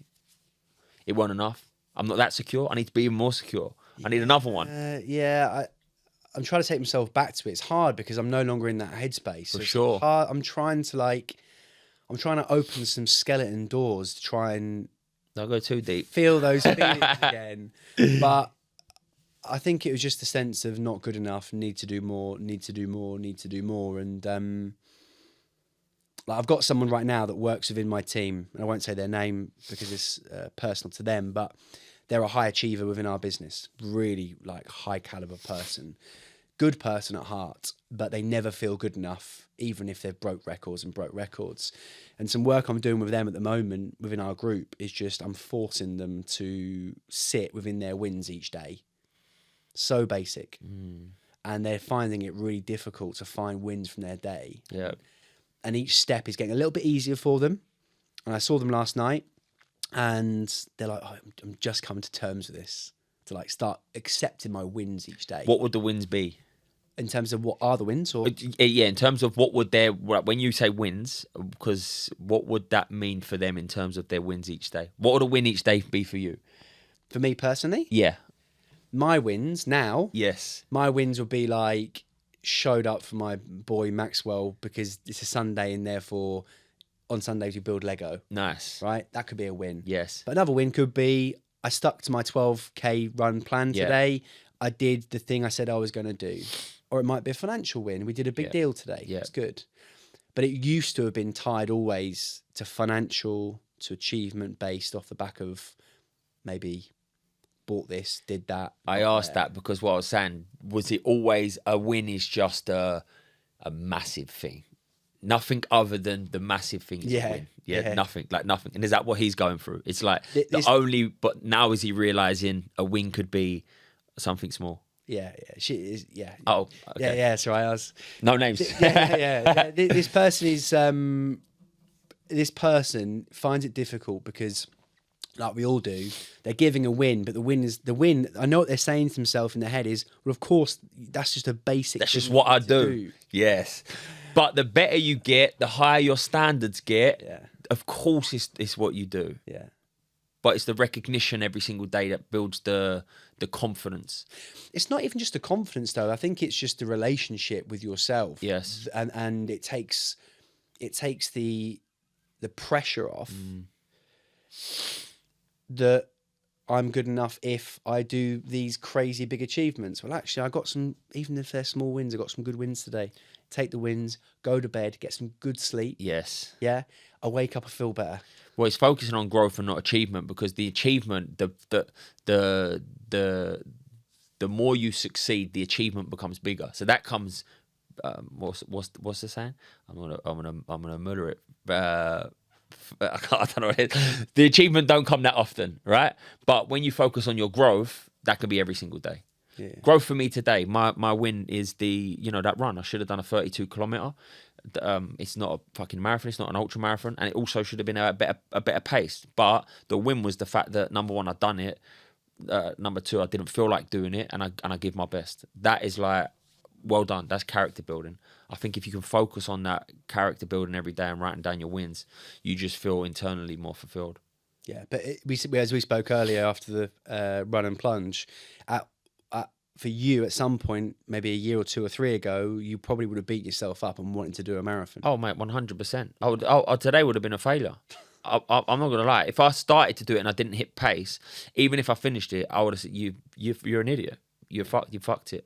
It wasn't enough. I'm not that secure. I need to be even more secure. I need another one. I'm trying to take myself back to it. It's hard because I'm no longer in that headspace. For sure. Hard. I'm trying to open some skeleton doors to try and don't go too deep. Feel those feelings again. But I think it was just a sense of not good enough. Need to do more. And like I've got someone right now that works within my team, and I won't say their name because it's personal to them, but they're a high achiever within our business. Really like high caliber person, good person at heart, but they never feel good enough, even if they've broke records. And some work I'm doing with them at the moment within our group is just I'm forcing them to sit within their wins each day. So basic. And they're finding it really difficult to find wins from their day. Yeah. And each step is getting a little bit easier for them. And I saw them last night and they're like, oh, I'm just coming to terms with this, to like start accepting my wins each day. What would the wins be? In terms of what are the wins? Or yeah, in terms of what would when you say wins, because what would that mean for them in terms of their wins each day? What would a win each day be for you? For me personally? Yeah. My wins now? Yes. My wins would be like, showed up for my boy Maxwell because it's a Sunday and therefore on Sundays we build Lego. Nice. Right? That could be a win. Yes. But another win could be I stuck to my 12K run plan today. I did the thing I said I was going to do. Or it might be a financial win. We did a big deal today. Yeah. It's good. But it used to have been tied always to financial, to achievement based off the back of maybe bought this, did that. I asked that because what I was saying, was it always a win is just a massive thing? Nothing other than the massive thing is a win. Yeah, nothing. And is that what he's going through? It's like but now is he realising a win could be something small? Yeah. She is, yeah. Oh, okay. Yeah, that's right. No names. Yeah. This person finds it difficult because, like we all do, they're giving a win, but the win. I know what they're saying to themselves in their head is, well, of course, that's just a basic. That's just what I do. Yes, but the better you get, the higher your standards get. Yeah. Of course, it's what you do. Yeah. But it's the recognition every single day that builds the confidence. It's not even just the confidence, though. I think it's just the relationship with yourself. Yes, and it takes the pressure off. That I'm good enough if I do these crazy big achievements. Well, actually, I got some, even if they're small wins, I got some good wins today. Take the wins, go to bed, get some good sleep. Yes. Yeah. I wake up, I feel better. Well, it's focusing on growth and not achievement, because the achievement, the the more you succeed, the achievement becomes bigger. So that comes. What's the saying? I'm gonna murder it. I don't know what it is. The achievement don't come that often, right? But when you focus on your growth, that could be every single day. Yeah. Growth for me today, my win is that run. I should have done a 32-kilometer. It's not a fucking marathon. It's not an ultra marathon, and it also should have been a better pace. But the win was the fact that, number one, I'd done it. Number two, I didn't feel like doing it, and I give my best. That is like, well done. That's character building. I think if you can focus on that character building every day and writing down your wins, you just feel internally more fulfilled. Yeah, but as we spoke earlier after the run and plunge, for you at some point, maybe a year or two or three ago, you probably would have beat yourself up and wanted to do a marathon. Oh, mate, 100%. Today would have been a failure. I'm not gonna lie. If I started to do it and I didn't hit pace, even if I finished it, I would have said, you're an idiot. You fucked it.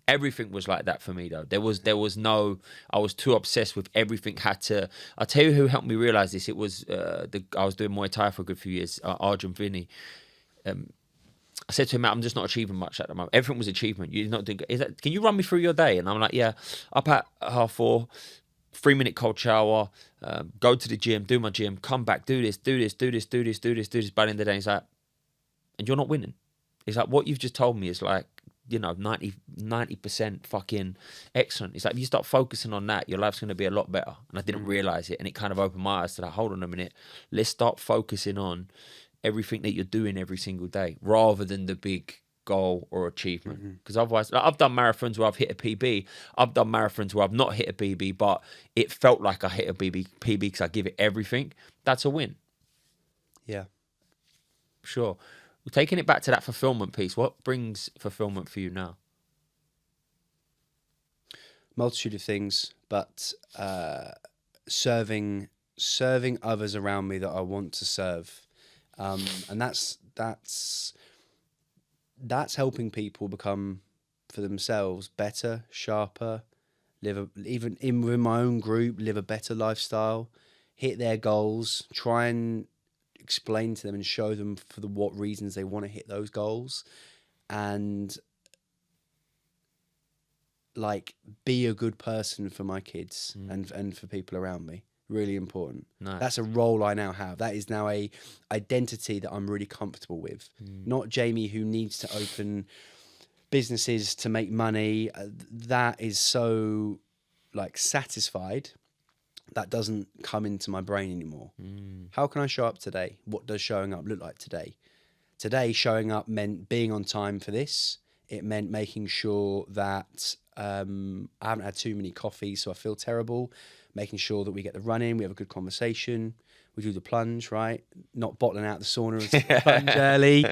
Everything was like that for me, though. There was no. I was too obsessed with everything. I'll tell you who helped me realize this. It was I was doing Muay Thai for a good few years. Arjun Vinny. I said to him, I'm just not achieving much at the moment. Everything was achievement. You're not doing. Can you run me through your day? And I'm like, yeah. Up at 4:30, 3-minute cold shower, go to the gym, do my gym, come back, do this. By the end of the day, he's like, and you're not winning. It's like, what you've just told me is like, 90% fucking excellent. It's like, if you start focusing on that, your life's going to be a lot better. And I didn't realize it. And it kind of opened my eyes to that. Hold on a minute. Let's start focusing on everything that you're doing every single day, rather than the big goal or achievement. Because otherwise, like, I've done marathons where I've hit a PB. I've done marathons where I've not hit a PB, but it felt like I hit a PB because I give it everything. That's a win. Yeah. Sure. Well, taking it back to that fulfillment piece, what brings fulfillment for you now? Multitude of things, but serving others around me that I want to serve, and that's helping people become for themselves better, sharper, even within my own group, live a better lifestyle, hit their goals, try and explain to them and show them for what reasons they want to hit those goals, and like be a good person for my kids and for people around me. Really important. Nice. That's a role I now have. That is now a identity that I'm really comfortable with. Not Jamie who needs to open businesses to make money. That is so like satisfied. That doesn't come into my brain anymore. How can I show up today? What does showing up look like today? Today, showing up meant being on time for this. It meant making sure that I haven't had too many coffees, so I feel terrible. Making sure that we get the run in, we have a good conversation, we do the plunge, right? Not bottling out the sauna and the plunge early.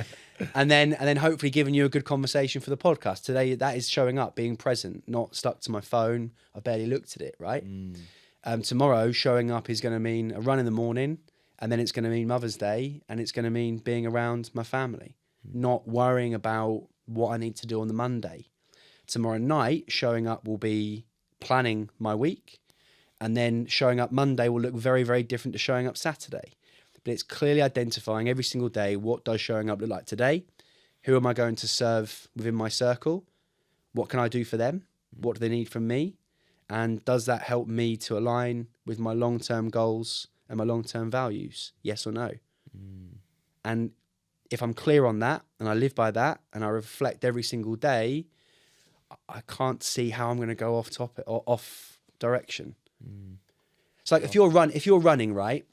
And then hopefully giving you a good conversation for the podcast. Today, that is showing up, being present, not stuck to my phone. I barely looked at it, right? Tomorrow, showing up is going to mean a run in the morning, and then it's going to mean Mother's Day, and it's going to mean being around my family, not worrying about what I need to do on the Monday. Tomorrow night, showing up will be planning my week, and then showing up Monday will look very, very different to showing up Saturday. But it's clearly identifying every single day, what does showing up look like today? Who am I going to serve within my circle? What can I do for them? What do they need from me? And does that help me to align with my long-term goals and my long-term values? Yes or no? And if I'm clear on that and I live by that and I reflect every single day, I can't see how I'm going to go off topic or off direction. It's like if you're running, right,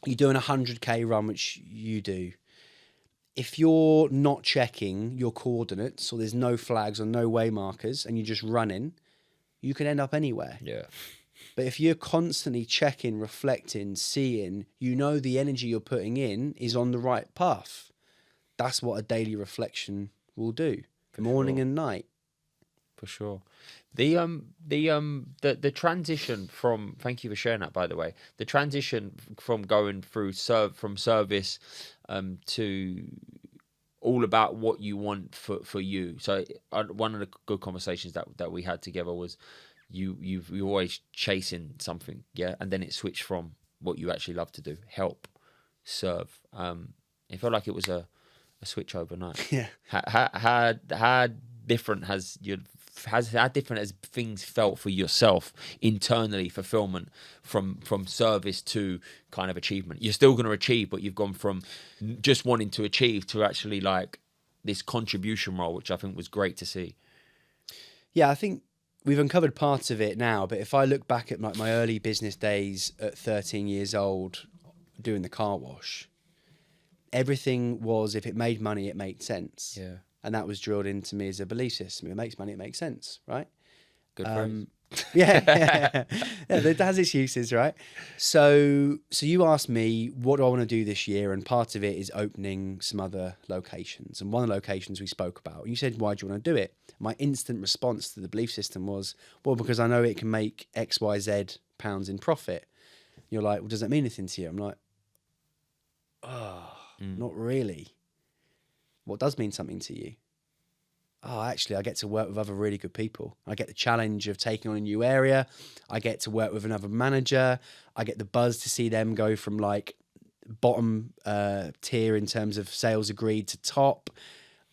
you're doing a 100k run, which you do. If you're not checking your coordinates or there's no flags or no way markers and you're just running, you can end up anywhere. Yeah. But if you're constantly checking, reflecting, seeing, the energy you're putting in is on the right path. That's what a daily reflection will do, morning and night. For sure. The transition from, thank you for sharing that, by the way, the transition from going through from service to all about what you want for you. So one of the good conversations that we had together was you're always chasing something, yeah, and then it switched from what you actually love to do, help, serve. It felt like it was a switch overnight. Yeah. How different has things felt for yourself internally, fulfillment from service to kind of achievement? You're still going to achieve, but you've gone from just wanting to achieve to actually like this contribution role, which I think was great to see. Yeah, I think we've uncovered parts of it now, but if I look back at my early business days at 13 years old doing the car wash, everything was, if it made money, it made sense. Yeah. And that was drilled into me as a belief system. If it makes money, it makes sense, right? Good phrase. Yeah, it has its uses, right? So you asked me, what do I want to do this year? And part of it is opening some other locations. And one of the locations we spoke about, and you said, why do you want to do it? My instant response to the belief system was, well, because I know it can make X, Y, Z pounds in profit. You're like, well, does that mean anything to you? I'm like, not really. What does mean something to you? Oh, actually, I get to work with other really good people. I get the challenge of taking on a new area. I get to work with another manager. I get the buzz to see them go from like bottom tier in terms of sales agreed to top.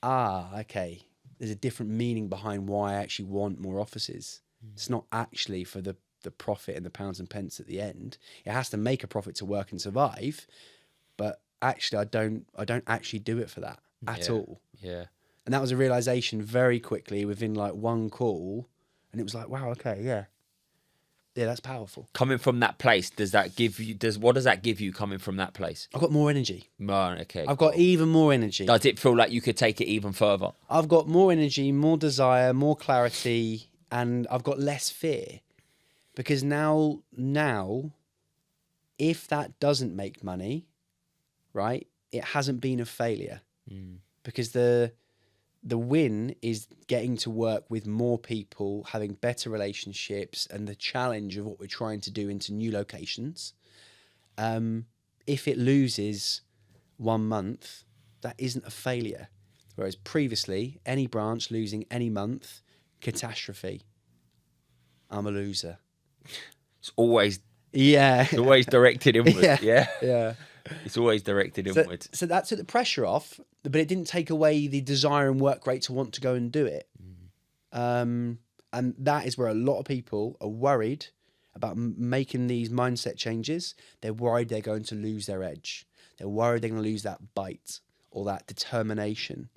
Okay. There's a different meaning behind why I actually want more offices. It's not actually for the profit and the pounds and pence at the end. It has to make a profit to work and survive. But actually, I don't actually do it for that at all. Yeah. And that was a realization very quickly within like one call. And it was like, wow, okay, yeah, that's powerful. Coming from that place, what does that give you coming from that place? I've got more energy. Right, okay. I've got even more energy. Does it feel like you could take it even further? I've got more energy, more desire, more clarity, and I've got less fear. Because now, if that doesn't make money, right, it hasn't been a failure. Because the win is getting to work with more people, having better relationships, and the challenge of what we're trying to do into new locations. If it loses 1 month, that isn't a failure. Whereas previously, any branch losing any month, catastrophe. I'm a loser. It's always Yeah. It's always directed inwards. Yeah. It's always directed inwards. So that took the pressure off, but it didn't take away the desire and work rate to want to go and do it. And that is where a lot of people are worried about making these mindset changes. They're worried they're going to lose their edge. They're worried they're going to lose that bite or that determination.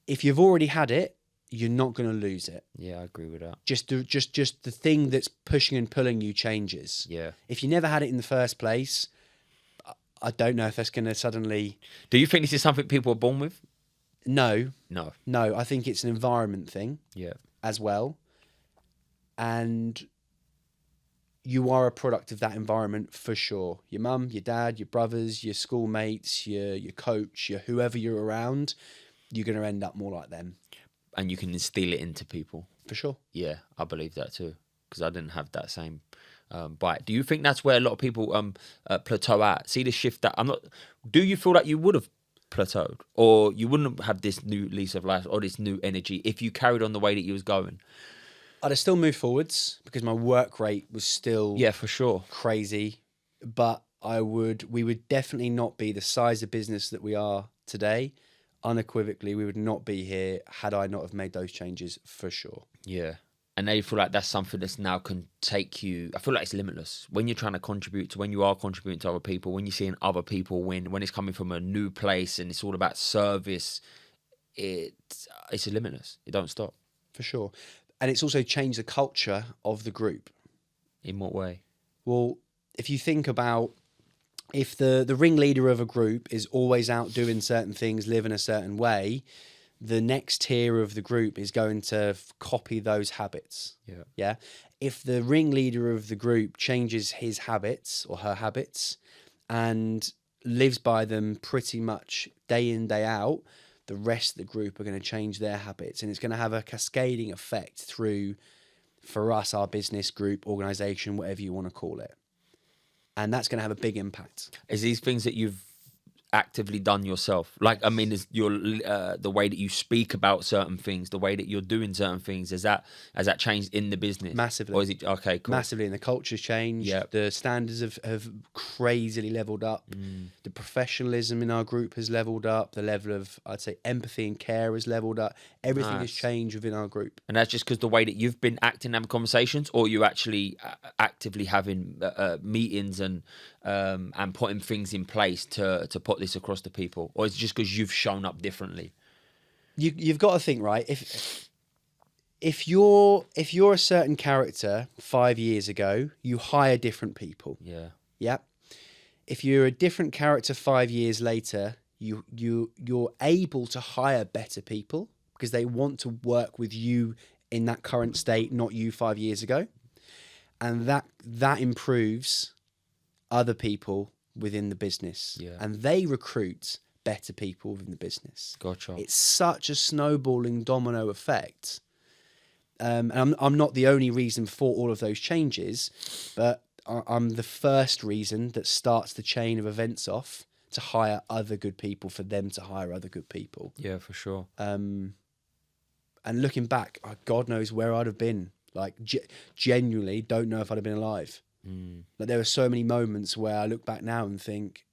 If you've already had it, you're not going to lose it. Yeah, I agree with that. Just the thing that's pushing and pulling you changes. Yeah. If you never had it in the first place, I don't know if that's going to suddenly... Do you think this is something people are born with? No. No. I think it's an environment thing. Yeah. As well. And you are a product of that environment for sure. Your mum, your dad, your brothers, your schoolmates, your coach, whoever you're around, you're going to end up more like them. And you can instill it into people. For sure. Yeah, I believe that too. Because I didn't have that same bite. Do you think that's where a lot of people plateau at? See the shift that do you feel like you would have plateaued, or you wouldn't have this new lease of life or this new energy if you carried on the way that you was going? I'd have still moved forwards because my work rate was still for sure crazy, but we would definitely not be the size of business that we are today. Unequivocally, we would not be here had I not have made those changes, for sure. Yeah. And now you feel like that's something that's now can take you... I feel like it's limitless. When you're trying to contribute to... When you are contributing to other people, when you're seeing other people win, when it's coming from a new place and it's all about service, it's limitless. It don't stop. For sure. And it's also changed the culture of the group. In what way? Well, if you think about... If the ringleader of a group is always out doing certain things, living a certain way... the next tier of the group is going to copy those habits. Yeah. If the ringleader of the group changes his habits or her habits and lives by them pretty much day in, day out, the rest of the group are going to change their habits, and it's going to have a cascading effect through, for us, our business group, organization, whatever you want to call it. And that's going to have a big impact. Is these things that you've actively done yourself? Like, I mean, is your the way that you speak about certain things, the way that you're doing certain things, has that changed in the business Massively. or is it okay? Cool. Massively, and the culture's changed. Yep. The standards have crazily leveled up. The professionalism in our group has leveled up. The level of, I'd say, empathy and care has leveled up. Everything has Nice. changed within our group. And that's just because the way that you've been acting, having conversations, or you actually actively having meetings and putting things in place to put this across to people, or is it just because you've shown up differently? You've got to think, right? If you're a certain character 5 years ago, you hire different people. Yeah. Yep. If you're a different character 5 years later, you're able to hire better people because they want to work with you in that current state, not you 5 years ago, and that improves other people within the business, and they recruit better people within the business. Gotcha. It's such a snowballing domino effect. And I'm not the only reason for all of those changes, but I'm the first reason that starts the chain of events off to hire other good people for them to hire other good people. Yeah, for sure. And looking back, God knows where I'd have been. Like, genuinely don't know if I'd have been alive. Like, there were so many moments where I look back now and think,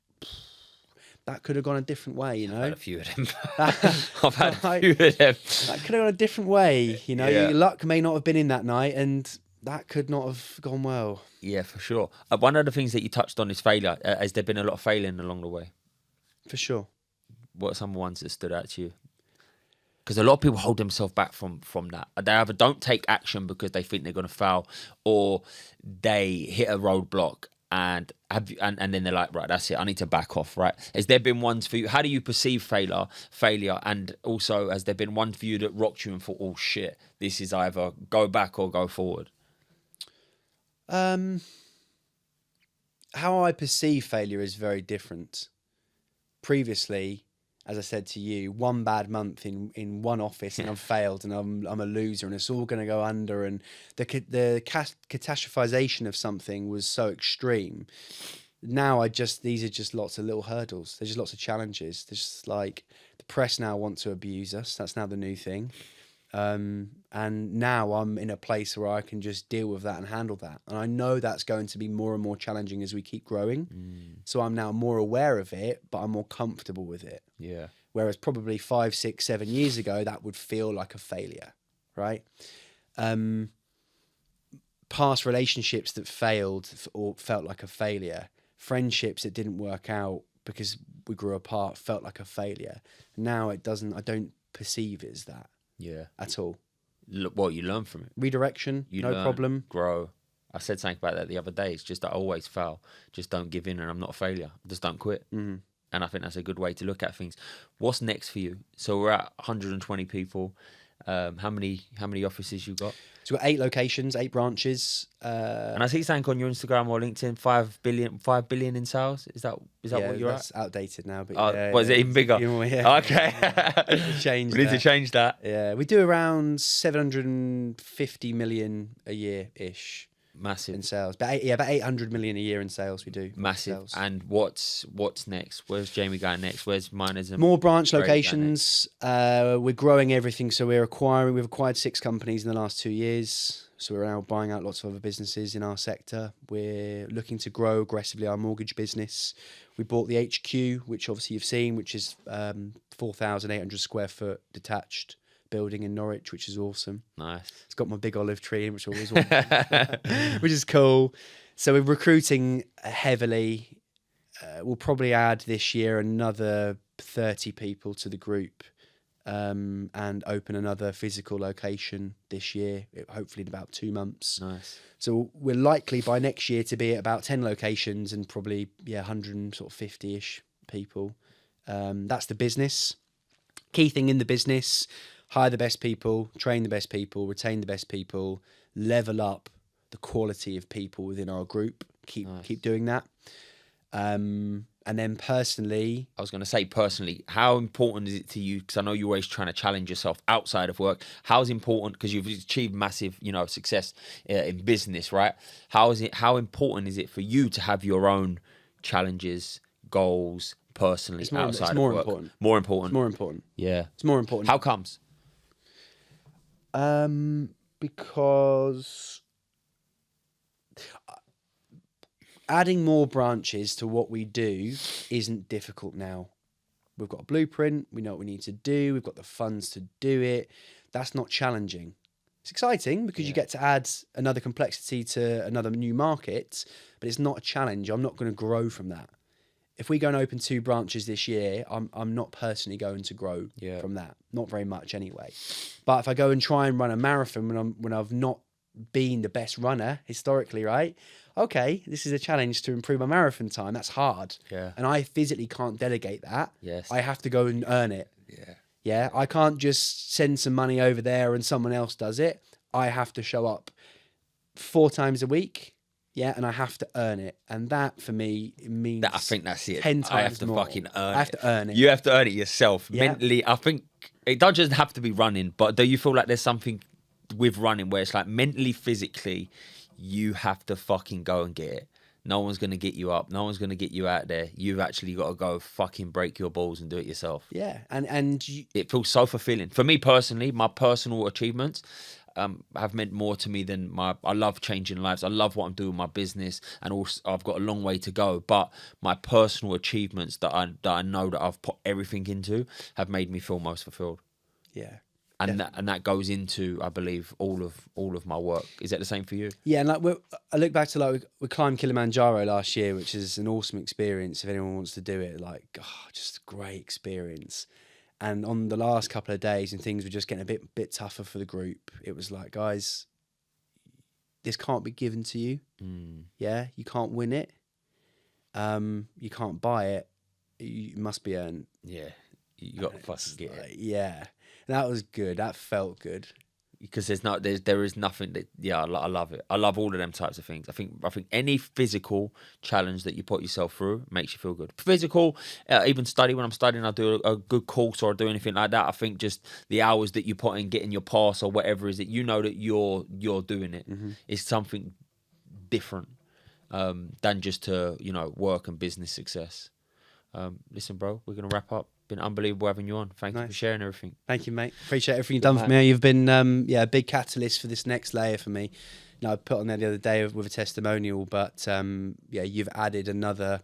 that could have gone a different way, you know? I've had a few of them. I've had a few of them. That could have gone a different way, you know? Yeah. Your luck may not have been in that night, and that could not have gone well. Yeah, for sure. One of the things that you touched on is failure. Has there been a lot of failing along the way? For sure. What are some ones that stood out to you? Because a lot of people hold themselves back from that. They either don't take action because they think they're going to fail, or they hit a roadblock and then they're like, right, that's it. I need to back off. Right? Has there been ones for you? How do you perceive failure? And also, has there been one for you that rocked you and thought, oh shit, this is either go back or go forward? How I perceive failure is very different. Previously, as I said to you, one bad month in one office and I've failed and I'm a loser and it's all going to go under, and the catastrophization of something was so extreme. Now these are just lots of little hurdles. There's just lots of challenges. There's just like the press now want to abuse us. That's now the new thing. And now I'm in a place where I can just deal with that and handle that. And I know that's going to be more and more challenging as we keep growing. So I'm now more aware of it, but I'm more comfortable with it. Yeah. Whereas probably 5, 6, 7 years ago, that would feel like a failure, right? Past relationships that failed or felt like a failure. Friendships that didn't work out because we grew apart felt like a failure. Now I don't perceive it as that. Yeah. At all. What you learn from it. Redirection, no problem. Grow. I said something about that the other day. It's just that I always fail. Just don't give in, and I'm not a failure. Just don't quit. And I think that's a good way to look at things. What's next for you? So we're at 120 people. How many offices you got? So we've got 8 locations, 8 branches. And I see something on your Instagram or LinkedIn, 5 billion in sales. Is that what you're that's outdated now. But is it even bigger? Yeah. Okay. We need to change that. Yeah, we do around 750 million a year-ish. Massive in sales. About 800 million a year in sales we do. Massive. And what's next? Where's Jamie going next? Where's Minors? More branch locations. We're growing everything. So we've acquired 6 companies in the last 2 years. So we're now buying out lots of other businesses in our sector. We're looking to grow aggressively our mortgage business. We bought the HQ, which obviously you've seen, which is 4,800 square foot detached building in Norwich, which is awesome. Nice. It's got my big olive tree in, which I always want, which is cool. So we're recruiting heavily. We'll probably add this year another 30 people to the group, and open another physical location this year, hopefully in about 2 months. Nice. So we're likely by next year to be at about 10 locations and probably 150-ish people. That's the business. Key thing in the business: hire the best people, train the best people, retain the best people, level up the quality of people within our group. Keep doing that. And then personally... I was going to say personally, how important is it to you? Because I know you're always trying to challenge yourself outside of work. How's important, because you've achieved massive, success in business, right? How important is it for you to have your own challenges, goals, personally It's outside more of work? important. More important. It's more important. Yeah. It's more important. How comes? Because adding more branches to what we do isn't difficult now. We've got a blueprint. We know what we need to do. We've got the funds to do it. That's not challenging. It's exciting because you get to add another complexity to another new market, but it's not a challenge. I'm not going to grow from that. If we go and open 2 branches this year, I'm not personally going to grow from that. Not very much anyway. But if I go and try and run a marathon when I've not been the best runner historically, right? Okay, this is a challenge to improve my marathon time. That's hard. Yeah. And I physically can't delegate that. Yes. I have to go and earn it. Yeah. Yeah. I can't just send some money over there and someone else does it. I have to show up 4 times a week. Yeah, and I have to earn it, and that for me means I think that's it. 10 times I have to more. fucking earn it. I have to earn it. You have to earn it yourself. Yeah. Mentally, I think it doesn't just have to be running, but do you feel like there's something with running where it's like mentally, physically, you have to fucking go and get it. No one's going to get you up. No one's going to get you out there. You've actually got to go fucking break your balls and do it yourself. Yeah, and It feels so fulfilling. For me personally, my personal achievements have meant more to me than I love changing lives. I love what I'm doing with my business, and also I've got a long way to go. But my personal achievements that I know that I've put everything into have made me feel most fulfilled. yeah. And that goes into, I believe, all of my work. Is that the same for you? Yeah, and I look back to we climbed Kilimanjaro last year, which is an awesome experience if anyone wants to do it. Just a great experience. And on the last couple of days, and things were just getting a bit tougher for the group, it was like, guys, this can't be given to you. Yeah, you can't win it. You can't buy it. You must be earned. Yeah, you got to fucking get it. Yeah, that was good. That felt good. Because there is nothing that I love it. I love all of them types of things. I think any physical challenge that you put yourself through makes you feel good. Physical, even study. When I'm studying, I do a good course or I do anything like that. I think just the hours that you put in getting your pass or whatever is it, you know that you're doing it. It's something different than just to work and business success. Listen, bro, we're gonna wrap up. Been unbelievable having you on. Thank you for sharing everything. Thank you, mate. Appreciate everything you've done for me. You've been a big catalyst for this next layer for me. I put on there the other day with a testimonial, but you've added another.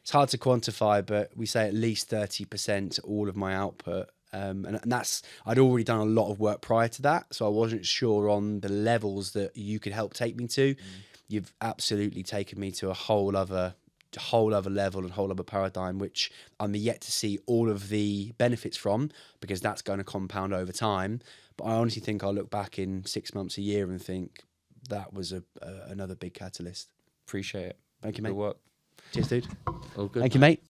It's hard to quantify, but we say at least 30% to all of my output. And that's, I'd already done a lot of work prior to that, so I wasn't sure on the levels that you could help take me to. You've absolutely taken me to a whole other level and whole other paradigm, which I'm yet to see all of the benefits from, because that's going to compound over time. But I honestly think I'll look back in 6 months, a year, and think that was another big catalyst. Appreciate it. Thank you, mate. Good work. Cheers, dude. All good. Thank you, mate.